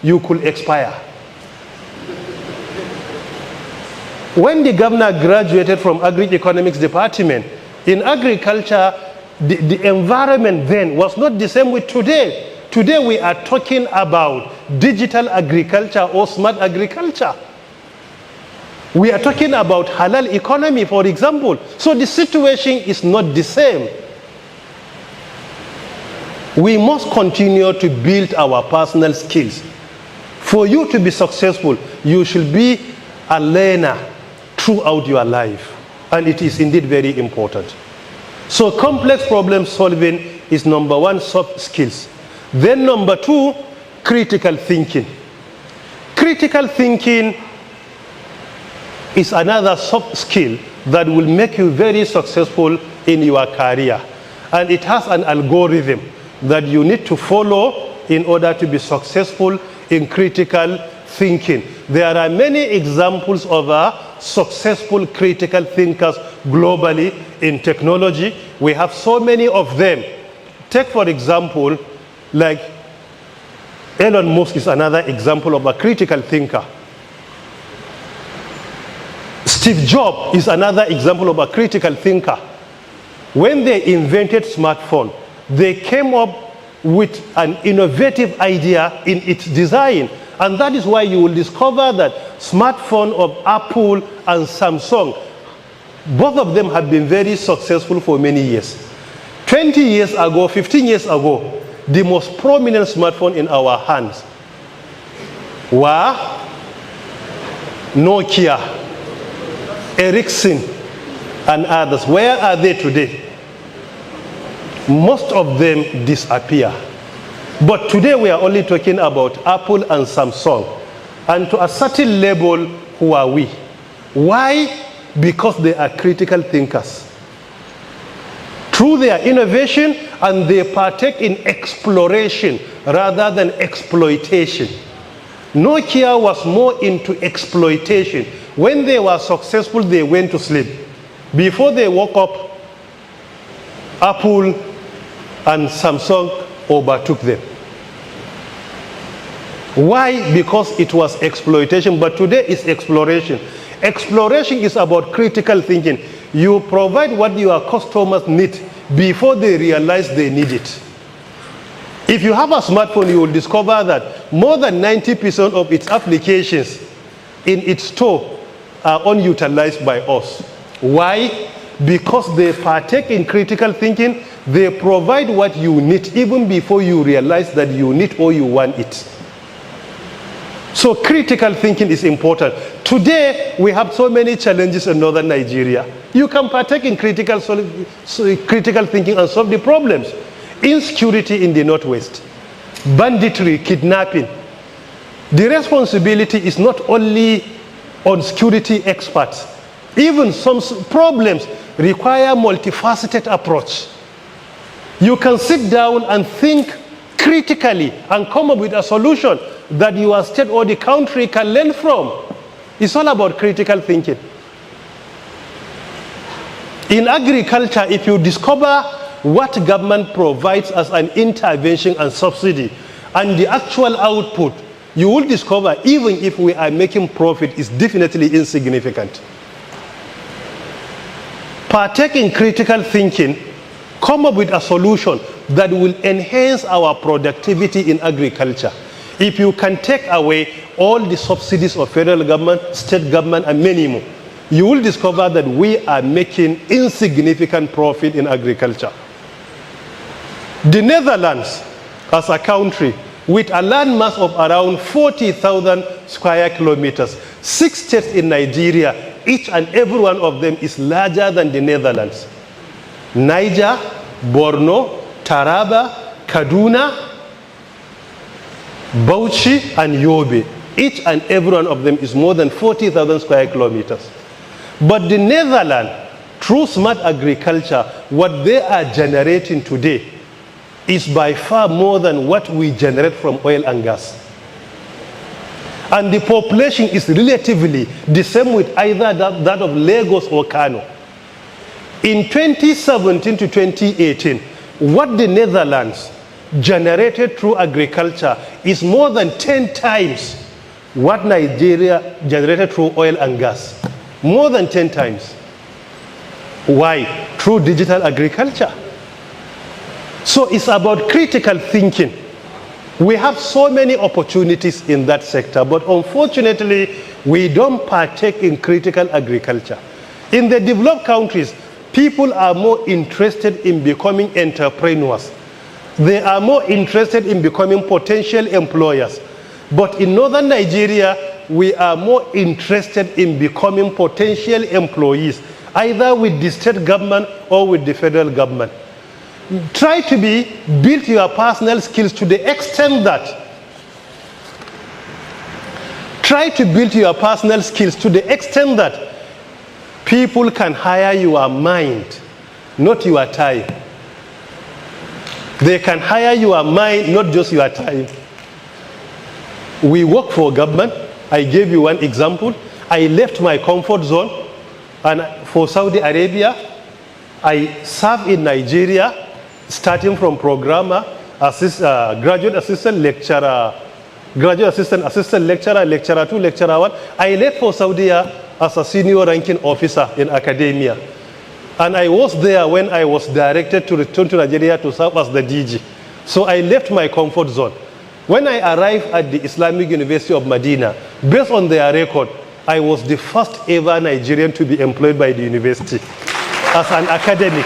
you could expire. When the governor graduated from Agri-Economics Department, in agriculture, the environment then was not the same with today. Today we are talking about digital agriculture or smart agriculture. We are talking about halal economy, for example. So the situation is not the same. We must continue to build our personal skills. For you to be successful, you should be a learner throughout your life. And it is indeed very important. So complex problem solving is number 1, soft skills. Then number 2, critical thinking. Critical thinking is another soft skill that will make you very successful in your career. And it has an algorithm that you need to follow in order to be successful in critical thinking. There are many examples of successful critical thinkers globally in technology. We have so many of them. Take, for example, like Elon Musk is another example of a critical thinker. Steve Jobs is another example of a critical thinker. When they invented smartphone, they came up with an innovative idea in its design. And that is why you will discover that smartphone of Apple and Samsung, both of them have been very successful for many years. 20 years ago, 15 years ago, the most prominent smartphone in our hands were Nokia, Ericsson, and others. Where are they today? Most of them disappear. But today we are only talking about Apple and Samsung. And to a certain level, who are we? Why? Because they are critical thinkers. Through their innovation, and they partake in exploration rather than exploitation. Nokia was more into exploitation. When they were successful, they went to sleep. Before they woke up, Apple and Samsung overtook them. Why? Because it was exploitation, but today it's exploration. Exploration is about critical thinking. You provide what your customers need before they realize they need it. If you have a smartphone, you will discover that more than 90% of its applications in its store are unutilized by us. Why? Because they partake in critical thinking. They provide what you need even before you realize that you need or you want it. So critical thinking is important. Today, we have so many challenges in northern Nigeria. You can partake in critical thinking and solve the problems. Insecurity in the northwest, banditry, kidnapping. The responsibility is not only on security experts. Even some problems require multifaceted approach. You can sit down and think critically and come up with a solution that your state or the country can learn from. It's all about critical thinking. In agriculture, if you discover what government provides as an intervention and subsidy and the actual output, you will discover even if we are making profit, is definitely insignificant. Partake in critical thinking, come up with a solution that will enhance our productivity in agriculture. If you can take away all the subsidies of federal government, state government, and many more, you will discover that we are making insignificant profit in agriculture. The Netherlands, as a country, with a landmass of around 40,000 square kilometers, 6 states in Nigeria, each and every one of them is larger than the Netherlands. Niger, Borno, Taraba, Kaduna, Bauchi, and Yobe. Each and every one of them is more than 40,000 square kilometers. But the Netherlands, through smart agriculture, what they are generating today is by far more than what we generate from oil and gas. And the population is relatively the same with either that of Lagos or Kano. In 2017 to 2018, what the Netherlands generated through agriculture is more than 10 times what Nigeria generated through oil and gas. More than 10 times. Why? Through digital agriculture. So it's about critical thinking. We have so many opportunities in that sector, but unfortunately, we don't partake in critical agriculture. In the developed countries, people are more interested in becoming entrepreneurs. They are more interested in becoming potential employers. But in northern Nigeria, we are more interested in becoming potential employees, either with the state government or with the federal government. Try to build your personal skills to the extent that people can hire your mind, not your time. They can hire your mind, not just your time. We work for government. I gave you one example. I left my comfort zone and for Saudi Arabia. I served in Nigeria, starting from programmer, graduate assistant, lecturer, graduate assistant lecturer, lecturer 2, lecturer 1. I left for Saudi as a senior ranking officer in academia. And I was there when I was directed to return to Nigeria to serve as the DG. So I left my comfort zone. When I arrived at the Islamic University of Medina, based on their record, I was the first ever Nigerian to be employed by the university as an academic.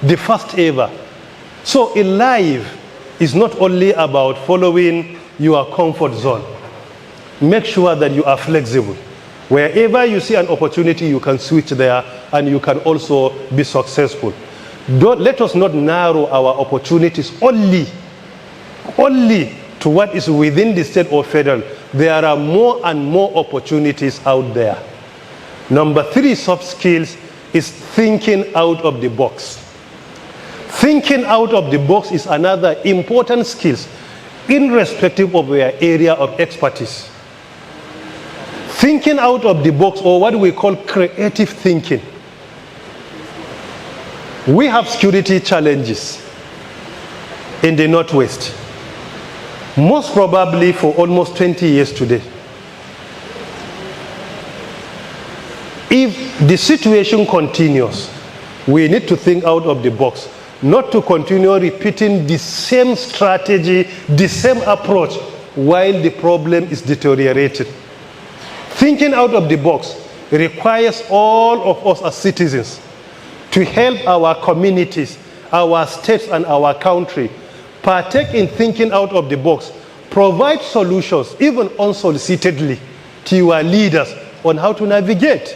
The first ever. So in life, it's not only about following your comfort zone. Make sure that you are flexible. Wherever you see an opportunity, you can switch there and you can also be successful. Let us not narrow our opportunities only to what is within the state or federal. There are more and more opportunities out there. Number 3 soft skills is thinking out of the box. Thinking out of the box is another important skill, irrespective of your area of expertise. Thinking out of the box, or what we call creative thinking. We have security challenges in the Northwest, most probably for almost 20 years today. If the situation continues, we need to think out of the box, not to continue repeating the same strategy, the same approach, while the problem is deteriorating. Thinking out of the box requires all of us as citizens to help our communities, our states, and our country partake in thinking out of the box, provide solutions, even unsolicitedly, to your leaders on how to navigate.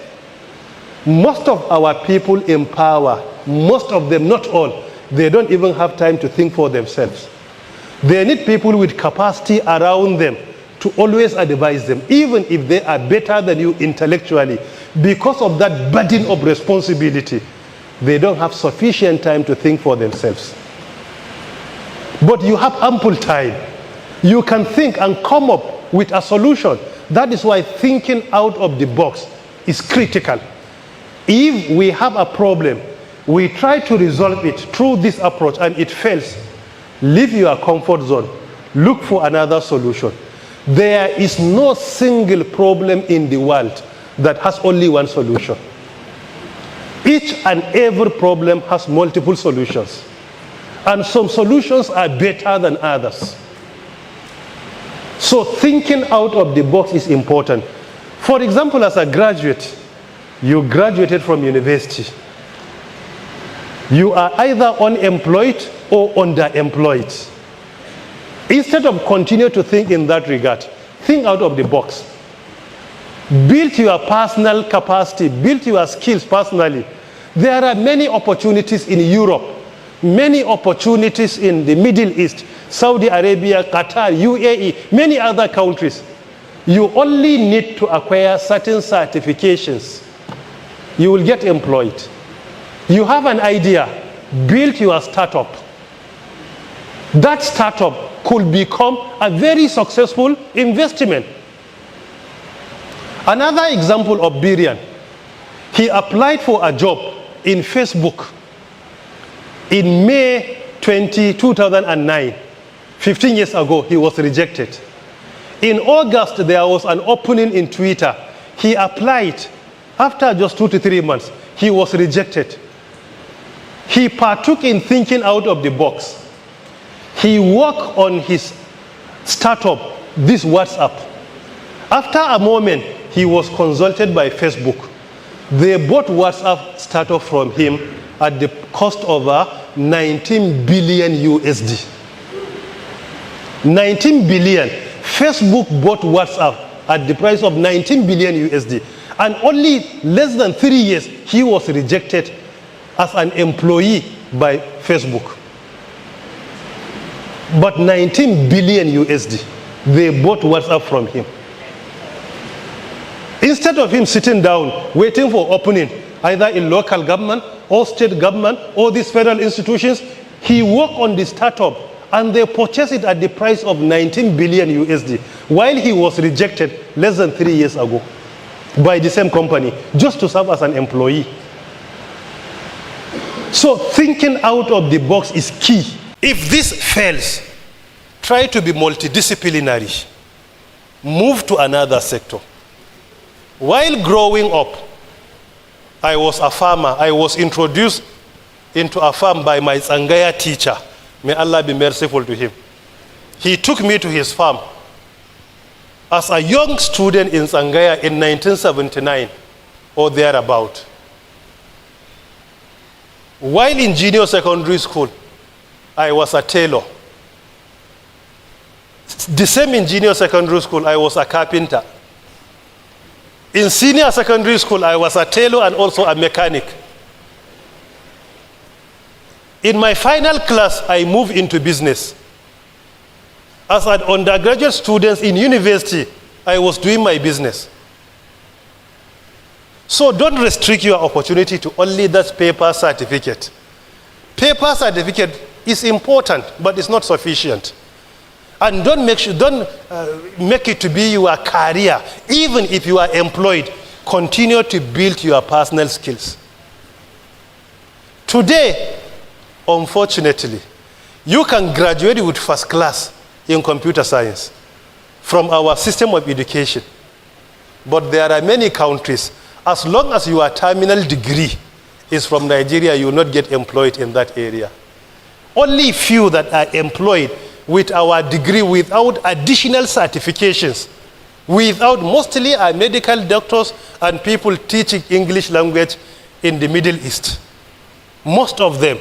Most of our people in power, most of them, not all, they don't even have time to think for themselves. They need people with capacity around them to always advise them, even if they are better than you intellectually. Because of that burden of responsibility, they don't have sufficient time to think for themselves. But you have ample time. You can think and come up with a solution. That is why thinking out of the box is critical. If we have a problem, we try to resolve it through this approach and it fails, leave your comfort zone. Look for another solution. There is no single problem in the world that has only one solution. Each and every problem has multiple solutions. And some solutions are better than others. So thinking out of the box is important. For example, as a graduate, you graduated from university. You are either unemployed or underemployed. Instead of continue to think in that regard, think out of the box. Build your personal capacity, build your skills personally. There are many opportunities in Europe, many opportunities in the Middle East, Saudi Arabia, Qatar, UAE, many other countries. You only need to acquire certain certifications. You will get employed. You have an idea, build your startup. That startup could become a very successful investment. Another example of Birian, he applied for a job in Facebook in May 2009. 15 years ago, he was rejected. In August, there was an opening in Twitter. He applied. After just 2 to 3 months, he was rejected. He partook in thinking out of the box. He worked on his startup, this WhatsApp. After a moment, he was consulted by Facebook. They bought WhatsApp startup from him at the cost of 19 billion USD. 19 billion. Facebook bought WhatsApp at the price of 19 billion USD. And only less than 3 years, he was rejected as an employee by Facebook. But 19 billion USD, they bought WhatsApp from him. Instead of him sitting down, waiting for opening, either in local government or state government or these federal institutions, he worked on the startup and they purchased it at the price of 19 billion USD, while he was rejected less than 3 years ago by the same company, just to serve as an employee. So thinking out of the box is key. If this fails, try to be multidisciplinary. Move to another sector. While growing up, I was a farmer. I was introduced into a farm by my Tsangaya teacher. May Allah be merciful to him. He took me to his farm as a young student in Tsangaya in 1979 or thereabout. While in junior secondary school, I was a tailor. The same in junior secondary school, I was a carpenter. In senior secondary school, I was a tailor and also a mechanic. In my final class, I moved into business. As an undergraduate student in university, I was doing my business. So don't restrict your opportunity to only that paper certificate. Paper certificate is important, but it's not sufficient. And don't make it to be your career. Even if you are employed, continue to build your personal skills. Today, unfortunately, you can graduate with first class in computer science from our system of education. But there are many countries, as long as your terminal degree is from Nigeria, you will not get employed in that area. Only few that are employed with our degree without additional certifications without mostly our medical doctors and people teaching English language in the Middle East. Most of them.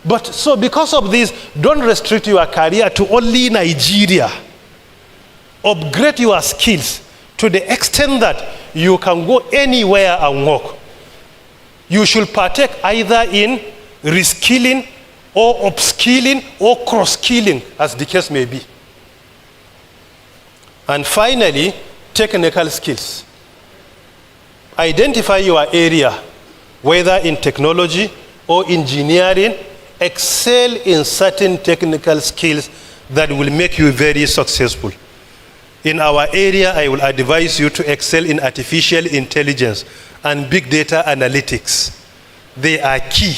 But so because of this, don't restrict your career to only Nigeria. Upgrade your skills to the extent that you can go anywhere and work. You should partake either in reskilling or upskilling or cross-skilling, as the case may be. And finally, technical skills. Identify your area, whether in technology or engineering. Excel in certain technical skills that will make you very successful. In our area, I will advise you to excel in artificial intelligence and big data analytics. They are key.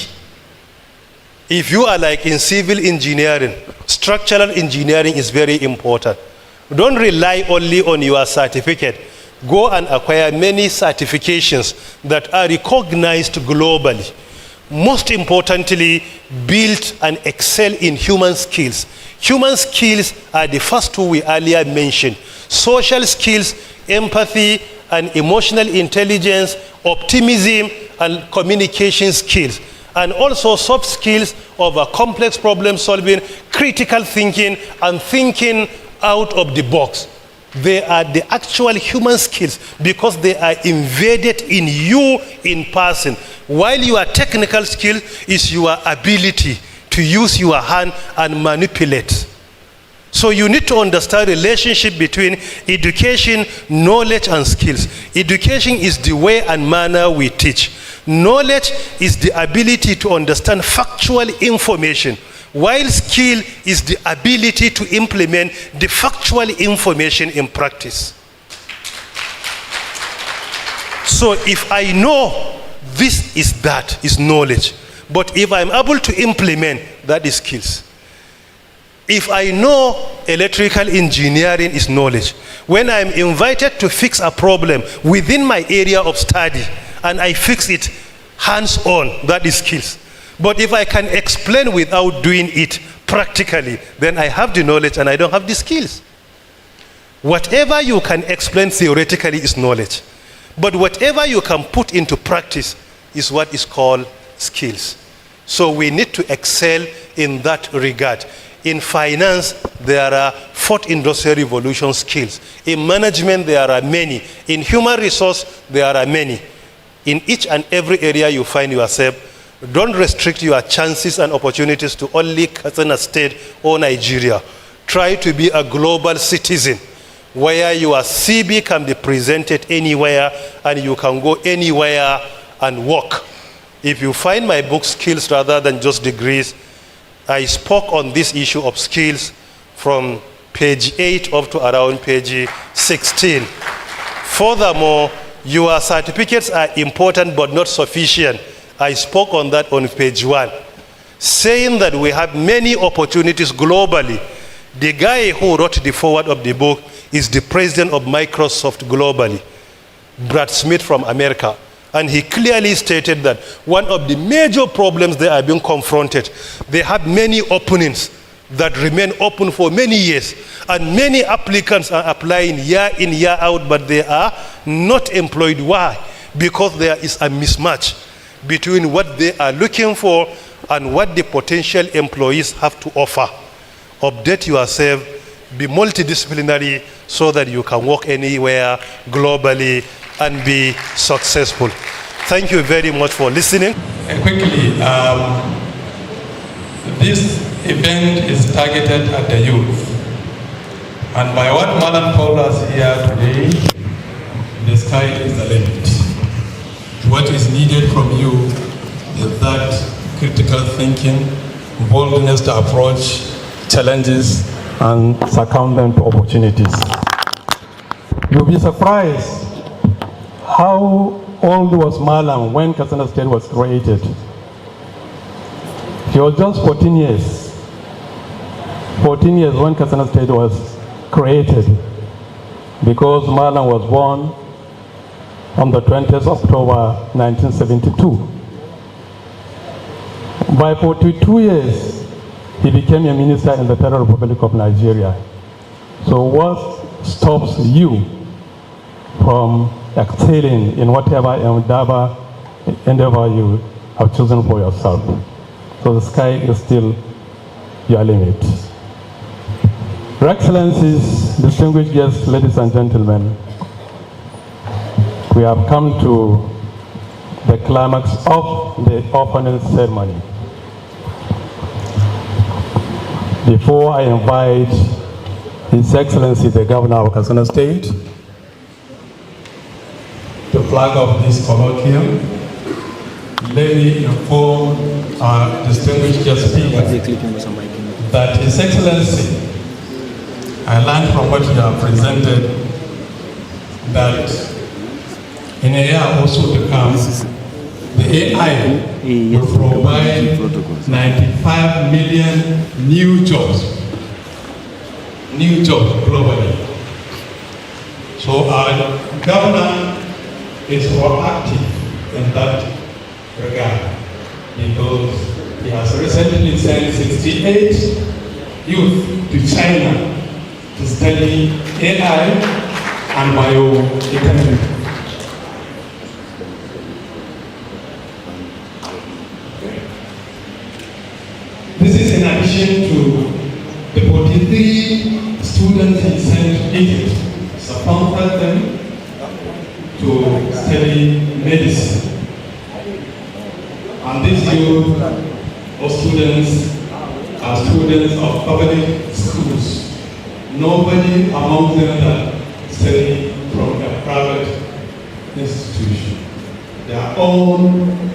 If you are like in civil engineering, structural engineering is very important. Don't rely only on your certificate. Go and acquire many certifications that are recognized globally. Most importantly, build and excel in human skills. Human skills are the first two we earlier mentioned. Social skills, empathy and emotional intelligence, optimism and communication skills. And also soft skills of a complex problem solving, critical thinking, and thinking out of the box. They are the actual human skills because they are embedded in you in person. While your technical skill is your ability to use your hand and manipulate. So you need to understand the relationship between education, knowledge, and skills. Education is the way and manner we teach. Knowledge is the ability to understand factual information, while skill is the ability to implement the factual information in practice. So if I know this is that, is knowledge. But if I'm able to implement, that is skills. If I know electrical engineering is knowledge, when I'm invited to fix a problem within my area of study and I fix it hands-on, that is skills. But if I can explain without doing it practically, then I have the knowledge and I don't have the skills. Whatever you can explain theoretically is knowledge. But whatever you can put into practice is what is called skills. So we need to excel in that regard. In finance, there are fourth industrial revolution skills. In management, there are many. In human resource, there are many. In each and every area you find yourself, don't restrict your chances and opportunities to only Katsina State or Nigeria. Try to be a global citizen where your CB can be presented anywhere and you can go anywhere and work. If you find my book, Skills Rather Than Just Degrees, I spoke on this issue of skills from page 8 up to around page 16. Furthermore, your certificates are important but not sufficient. I spoke on that on page 1, saying that we have many opportunities globally. The guy who wrote the foreword of the book is the president of Microsoft globally, Brad Smith from America. And he clearly stated that one of the major problems they are being confronted, they have many openings that remain open for many years. And many applicants are applying year in, year out, but they are not employed. Why? Because there is a mismatch between what they are looking for and what the potential employees have to offer. Update yourself, be multidisciplinary so that you can work anywhere globally and be successful. Thank you very much for listening. Quickly, this event is targeted at the youth. And by what Madam told us here today, the sky is the limit. What is needed from you is that critical thinking, boldness to approach challenges and succumb them to opportunities. You'll be surprised how old was Malam when Katsina State was created. He was just 14 years. 14 years when Katsina State was created, because Malam was born on the 20th of October 1972. By 42 years, he became a minister in the Federal Republic of Nigeria. So what stops you from excelling in whatever endeavor you have chosen for yourself. So the sky is still your limit. Your Excellencies, distinguished guests, ladies and gentlemen, we have come to the climax of the opening ceremony. Before I invite His Excellency the Governor of Katsina State to flag off this colloquium, let me inform our distinguished guest speaker that His Excellency, I learned from what you have presented that in a year also to come, the AI will provide 95 million new jobs globally. So our governor is proactive in that regard because he has recently sent 68 youth to China to study AI and bioeconomy. This is in addition to the 43 students he sent to Egypt, sponsored them to study medicine. And these youth or students are students of public schools. Nobody among them that study from a private institution. They are all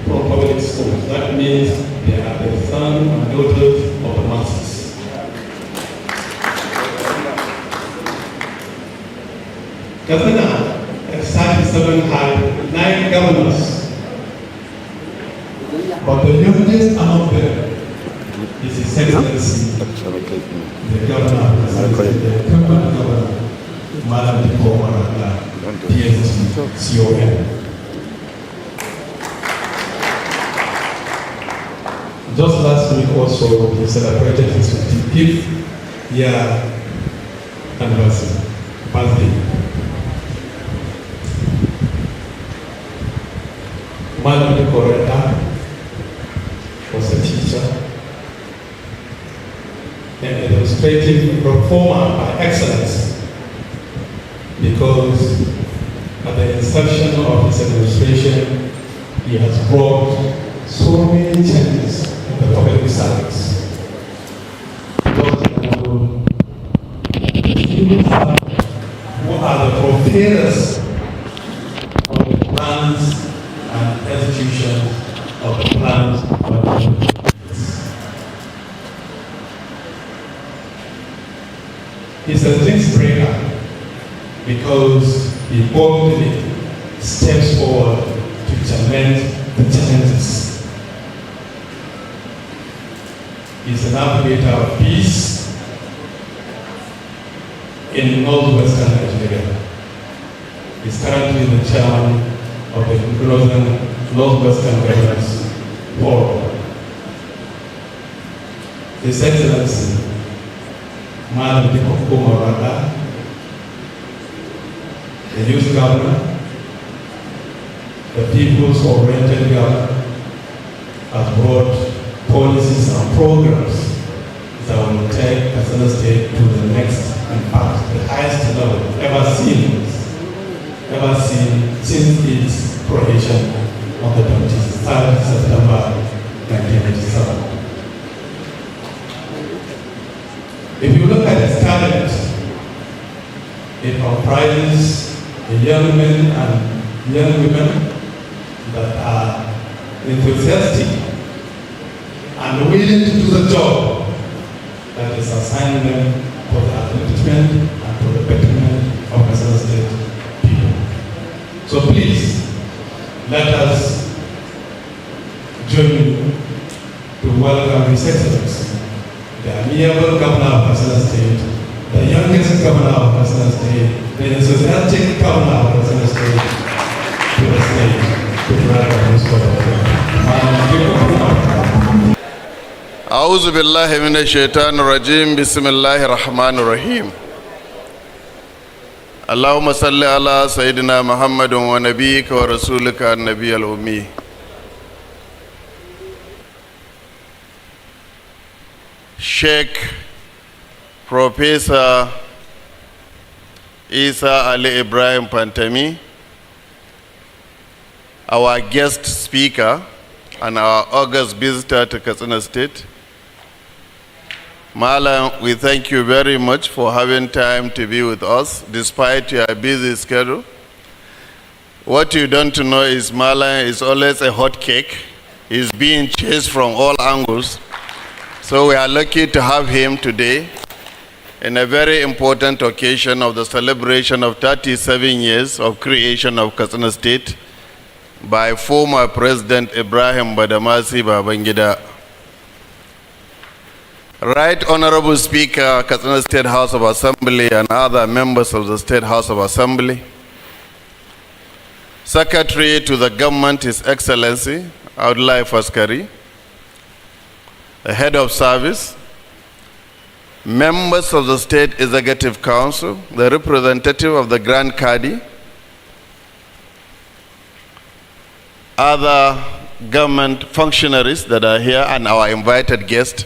from public schools. That means they are the sons and daughters of the masses. Katsina X-37 had 9 governors, but the youngest among them is His Excellency, the Governor, the Permanent Governor, Madam Prof, PhD, CON. Just last week also, he celebrated his 55th year anniversary, birthday. Madam Decoreta was a teacher, an administrative performer by excellence, because at the inception of his administration, he has brought so many changes in the public service. Who are the proprietors of the plans and execution of the plans of the He's a dream breaker because he boldly steps forward to challenge the challenges. He's a navigator of peace in northwestern Nigeria. He's currently the chairman of the Northwestern Governors Forum. His Excellency, Madam Decoreta, the youth governor, the people's oriented governor, has brought policies and programs that will take Katsina State to the next, in fact, the highest level ever seen since its creation on the 23rd September 1987. If you look at its cabinet, it comprises the young men and young women that are enthusiastic and willing to do the job that is assigned them for the upliftment and for the betterment of Katsina State people. So please, let us join to welcome His Excellency, the amiable Governor of Katsina State, the youngest Governor of Katsina State, the enthusiastic Governor of Katsina State, to the stage to welcome his أعوذ بالله من الشيطان الرجيم بسم الله الرحمن الرحيم اللهم صل على سيدنا محمد ونبيك ورسولك النبي الأمي. Sheikh Professor Isa Ali Ibrahim Pantami, our guest speaker and our august visitor to Katsina State. Malam, we thank you very much for having time to be with us despite your busy schedule. What you don't know is Malam is always a hot cake. He's being chased from all angles. So we are lucky to have him today in a very important occasion of the celebration of 37 years of creation of Katsina State by former President Ibrahim Badamasi Babangida. Right Honorable Speaker, Katsina State House of Assembly and other members of the State House of Assembly, Secretary to the Government, His Excellency, Abdullahi Faskari, the Head of Service, members of the State Executive Council, the representative of the Grand Cadi, other government functionaries that are here, and our invited guests.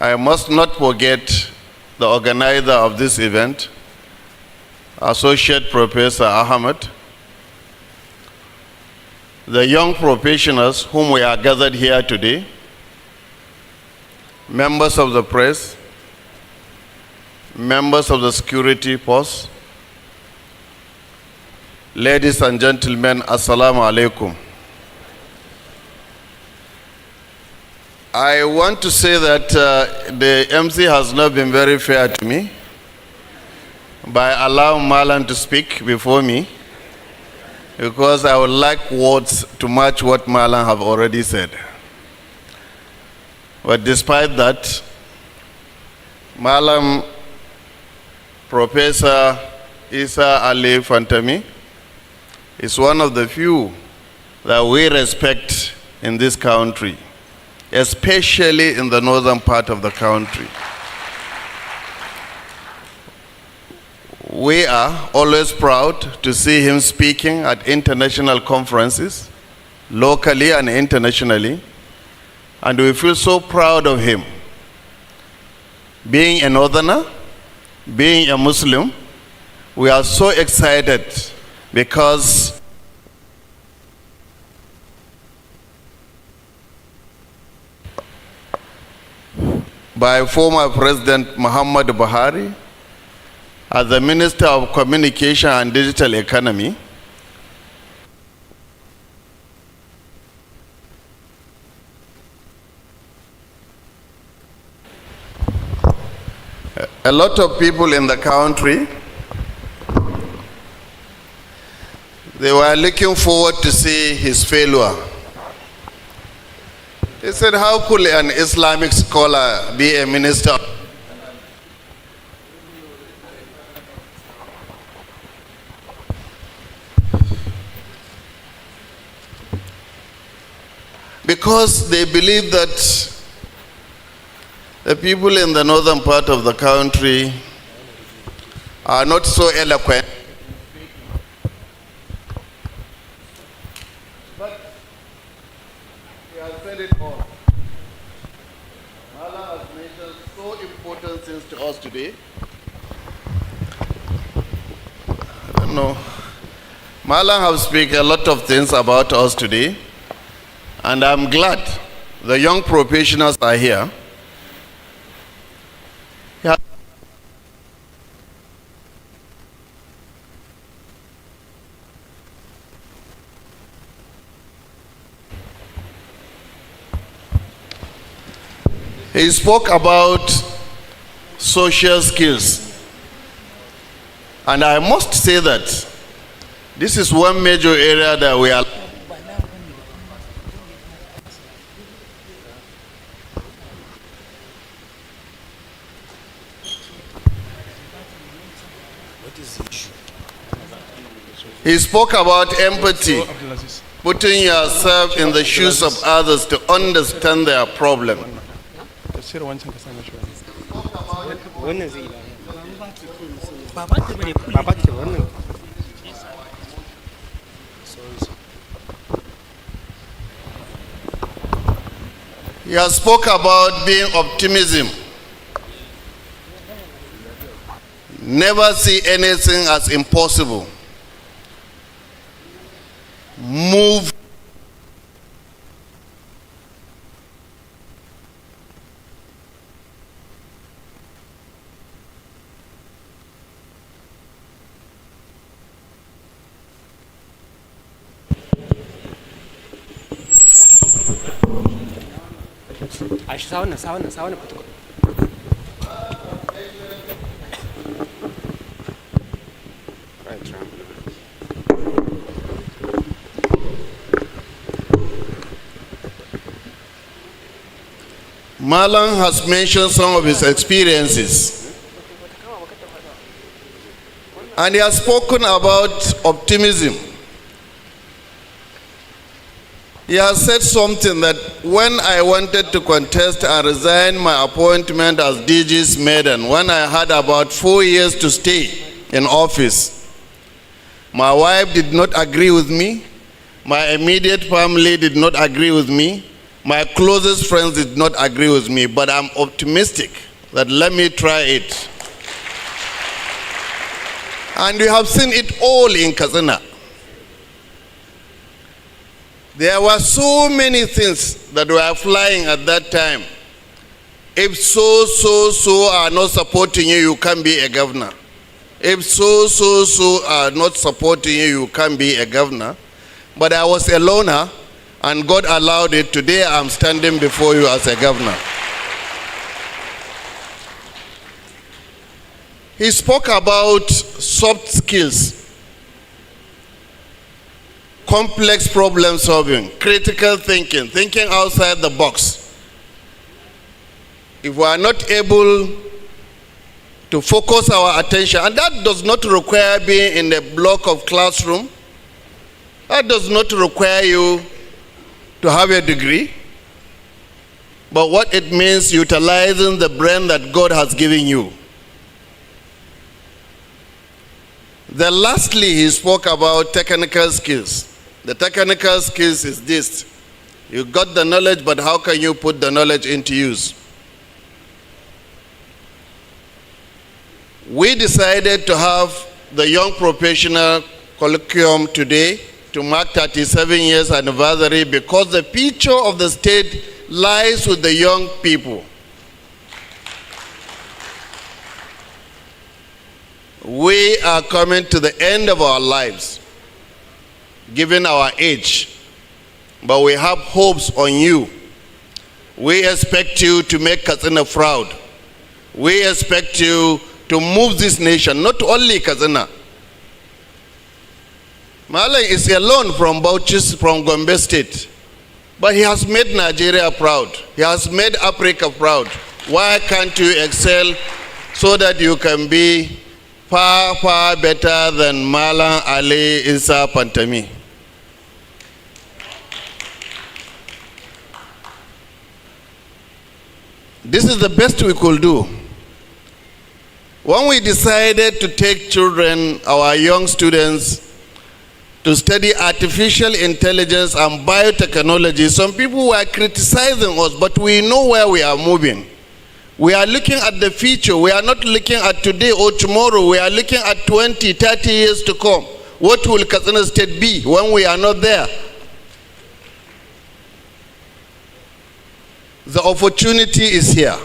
I must not forget the organizer of this event, Associate Professor Ahmed, the young professionals whom we are gathered here today, members of the press, members of the security force, ladies and gentlemen, Assalamu alaikum. I want to say that the MC has not been very fair to me by allowing Malan to speak before me, because I would like words to match what Malan have already said. But despite that, Malam Professor Isa Ali Pantami is one of the few that we respect in this country, especially in the northern part of the country. We are always proud to see him speaking at international conferences, locally and internationally, and we feel so proud of him. Being a northerner, being a Muslim, we are so excited because by former President Muhammad Buhari as the Minister of Communication and Digital Economy, a lot of people in the country, they were looking forward to see his failure. They said, how could an Islamic scholar be a minister? Because they believe that the people in the northern part of the country are not so eloquent. But he has said it all. Allah has mentioned so important things to us today. I don't know. Malam have spoken a lot of things about us today, and I'm glad the young professionals are here. He spoke about social skills, and I must say that this is one major area that we are. He spoke about empathy, putting yourself in the shoes of others to understand their problem. He has spoke about being optimism. Never see anything as impossible. Move. Malan has mentioned some of his experiences, and he has spoken about optimism. He has said something that when I wanted to contest and resign my appointment as DG's maiden, when I had about 4 years to stay in office, my wife did not agree with me, my immediate family did not agree with me, my closest friends did not agree with me, but I'm optimistic that let me try it. And we have seen it all in Katsina. There were so many things that were flying at that time. If so are not supporting you, you can't be a governor. If so are not supporting you, you can't be a governor. But I was a loner, and God allowed it. Today I'm standing before you as a governor. He spoke about soft skills, complex problem solving, critical thinking, thinking outside the box. If we are not able to focus our attention, and that does not require being in a block of classroom, that does not require you to have a degree, but what it means utilizing the brain that God has given you. Then lastly, he spoke about technical skills. The technical skills is this: you got the knowledge, but how can you put the knowledge into use? We decided to have the young professional colloquium today to mark 37 years anniversary because the future of the state lies with the young people. We are coming to the end of our lives, given our age, but we have hopes on you. We expect you to make Katsina proud. We expect you to move this nation, not only Katsina. Malan is alone from Bauchi, from Gombe State, but he has made Nigeria proud. He has made Africa proud. Why can't you excel so that you can be far, far better than Malan Ali Isa Pantami? This is the best we could do. When we decided to take children, our young students, to study artificial intelligence and biotechnology, some people were criticizing us, but we know where we are moving. We are looking at the future. We are not looking at today or tomorrow. We are looking at 20, 30 years to come. What will Katsina State be when we are not there? The opportunity is here.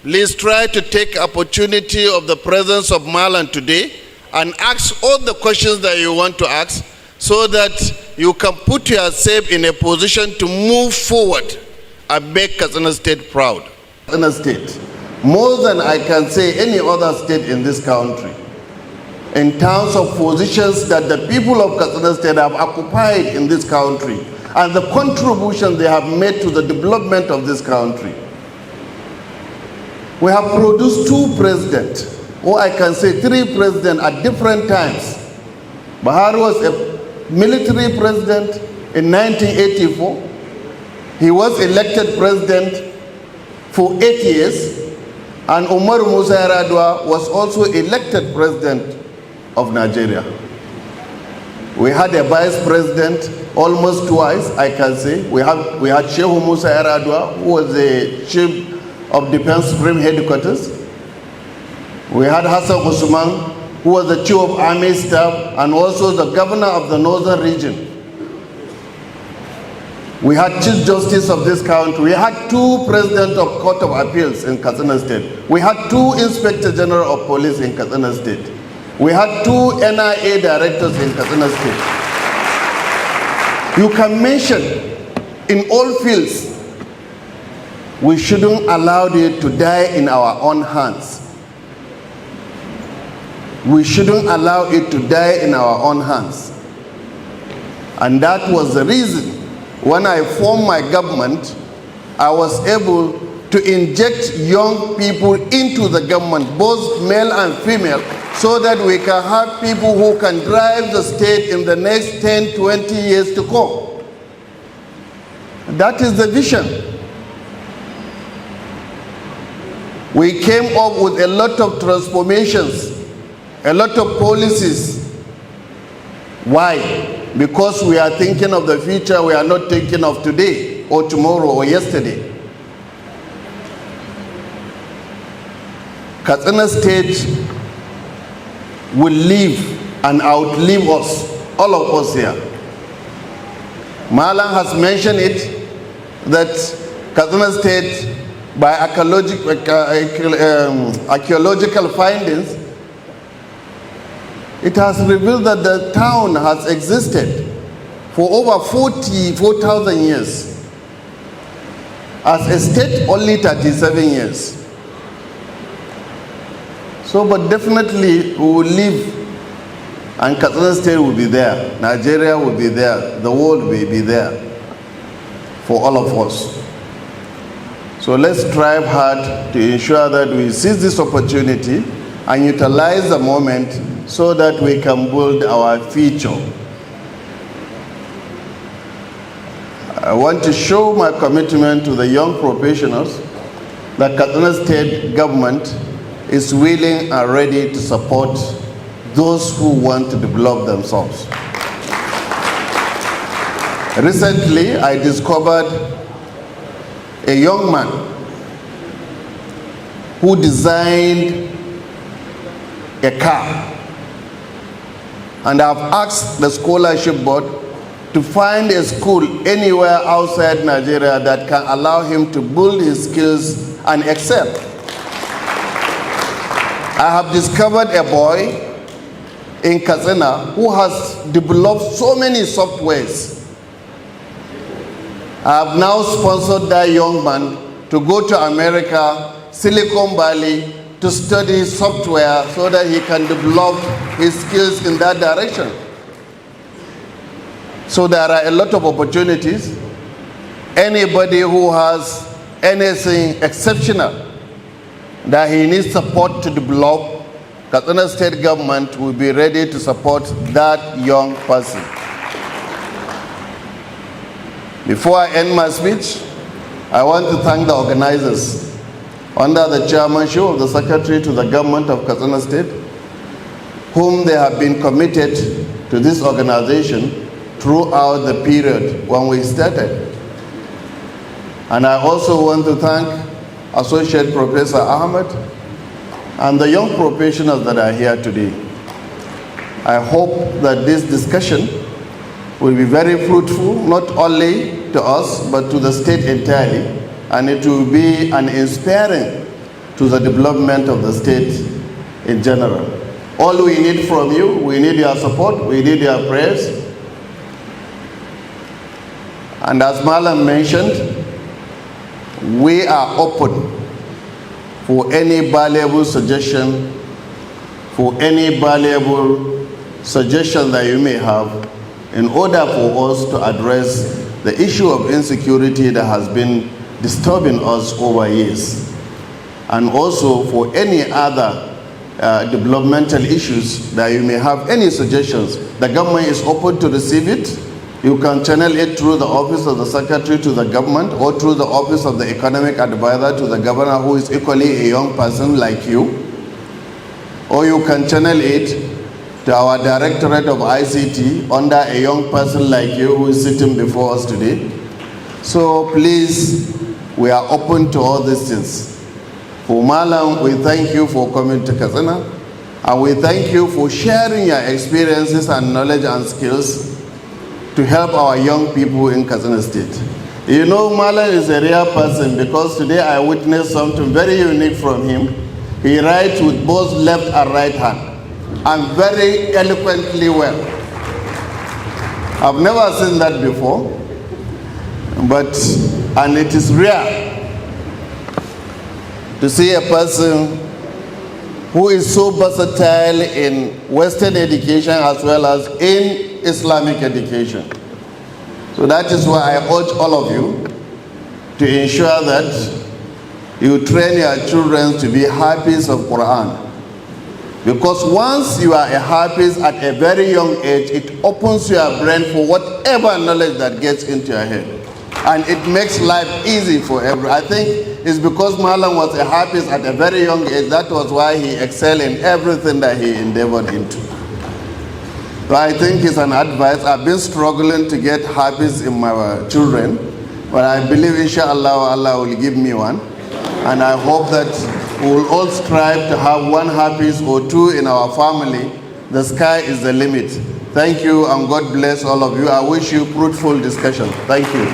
Please try to take opportunity of the presence of Malan today and ask all the questions that you want to ask so that you can put yourself in a position to move forward and make Katsina State proud. Katsina State, more than I can say any other state in this country, in terms of positions that the people of Katsina State have occupied in this country and the contribution they have made to the development of this country. We have produced 2 presidents, or I can say 3 presidents at different times. Buhari was a military president in 1984. He was elected president for 8 years. And Umar Musa Yar'Adua was also elected president of Nigeria. We had a vice president almost twice, I can say. We had Sheikh Musa Yar'Adua, who was the chief of defense supreme headquarters. We had Hassan Usman, who was the chief of army staff and also the governor of the northern region. We had Chief Justice of this country. We had 2 Presidents of Court of Appeals in Katsina State. We had 2 Inspector General of Police in Katsina State. We had 2 NIA Directors in Katsina State. You can mention in all fields. We shouldn't allow it to die in our own hands. We shouldn't allow it to die in our own hands. And that was the reason when I formed my government, I was able to inject young people into the government, both male and female, so that we can have people who can drive the state in the next 10, 20 years to come. That is the vision. We came up with a lot of transformations, a lot of policies. Why? Because we are thinking of the future, we are not thinking of today or tomorrow or yesterday. Katsina State will live and outlive us, all of us here. Malan has mentioned it, that Katsina State, by archaeological findings, it has revealed that the town has existed for over 44,000 years. As a state, only 37 years. So, but definitely we will live, and Katsina State will be there, Nigeria will be there, the world will be there for all of us. So let's strive hard to ensure that we seize this opportunity and utilize the moment so that we can build our future. I want to show my commitment to the young professionals that Katsina State government is willing and ready to support those who want to develop themselves. Recently, I discovered a young man who designed a car. And I've asked the scholarship board to find a school anywhere outside Nigeria that can allow him to build his skills and excel. I have discovered a boy in Katsina who has developed so many softwares. I have now sponsored that young man to go to America, Silicon Valley, to study software so that he can develop his skills in that direction. So there are a lot of opportunities. Anybody who has anything exceptional that he needs support to develop, Katsina State government will be ready to support that young person. Before I end my speech, I want to thank the organizers under the chairmanship of the Secretary to the government of Katsina State, whom they have been committed to this organization throughout the period when we started. And I also want to thank Associate Professor Ahmed and the young professionals that are here today. I hope that this discussion will be very fruitful, not only to us, but to the state entirely, and it will be an inspiring to the development of the state in general. All we need from you, we need your support, we need your prayers. And as Malam mentioned, we are open for any valuable suggestion, that you may have in order for us to address the issue of insecurity that has been disturbing us over years, and also for any other developmental issues that you may have any suggestions. The government is open to receive it. You can channel it through the office of the secretary to the government, or through the office of the economic advisor to the governor, who is equally a young person like you. Or you can channel it to our Directorate of ICT under a young person like you who is sitting before us today. So please, we are open to all these things. For Malam, we thank you for coming to Katsina, and we thank you for sharing your experiences and knowledge and skills to help our young people in Katsina State. You know, Malam is a rare person, because today I witnessed something very unique from him. He writes with both left and right hand, and very eloquently well. I've never seen that before, and it is rare to see a person who is so versatile in Western education as well as in Islamic education. So that is why I urge all of you to ensure that you train your children to be Hafiz of Quran. Because once you are a Hafiz at a very young age, it opens your brain for whatever knowledge that gets into your head. And it makes life easy for everyone. I think it's because Malam was a Hafiz at a very young age, that was why he excelled in everything that he endeavored into. So I think it's an advice. I've been struggling to get Hafiz in my children, but I believe inshallah Allah will give me one. And I hope that we will all strive to have one Hafiz or two in our family. The sky is the limit. Thank you, and God bless all of you. I wish you fruitful discussion. Thank you.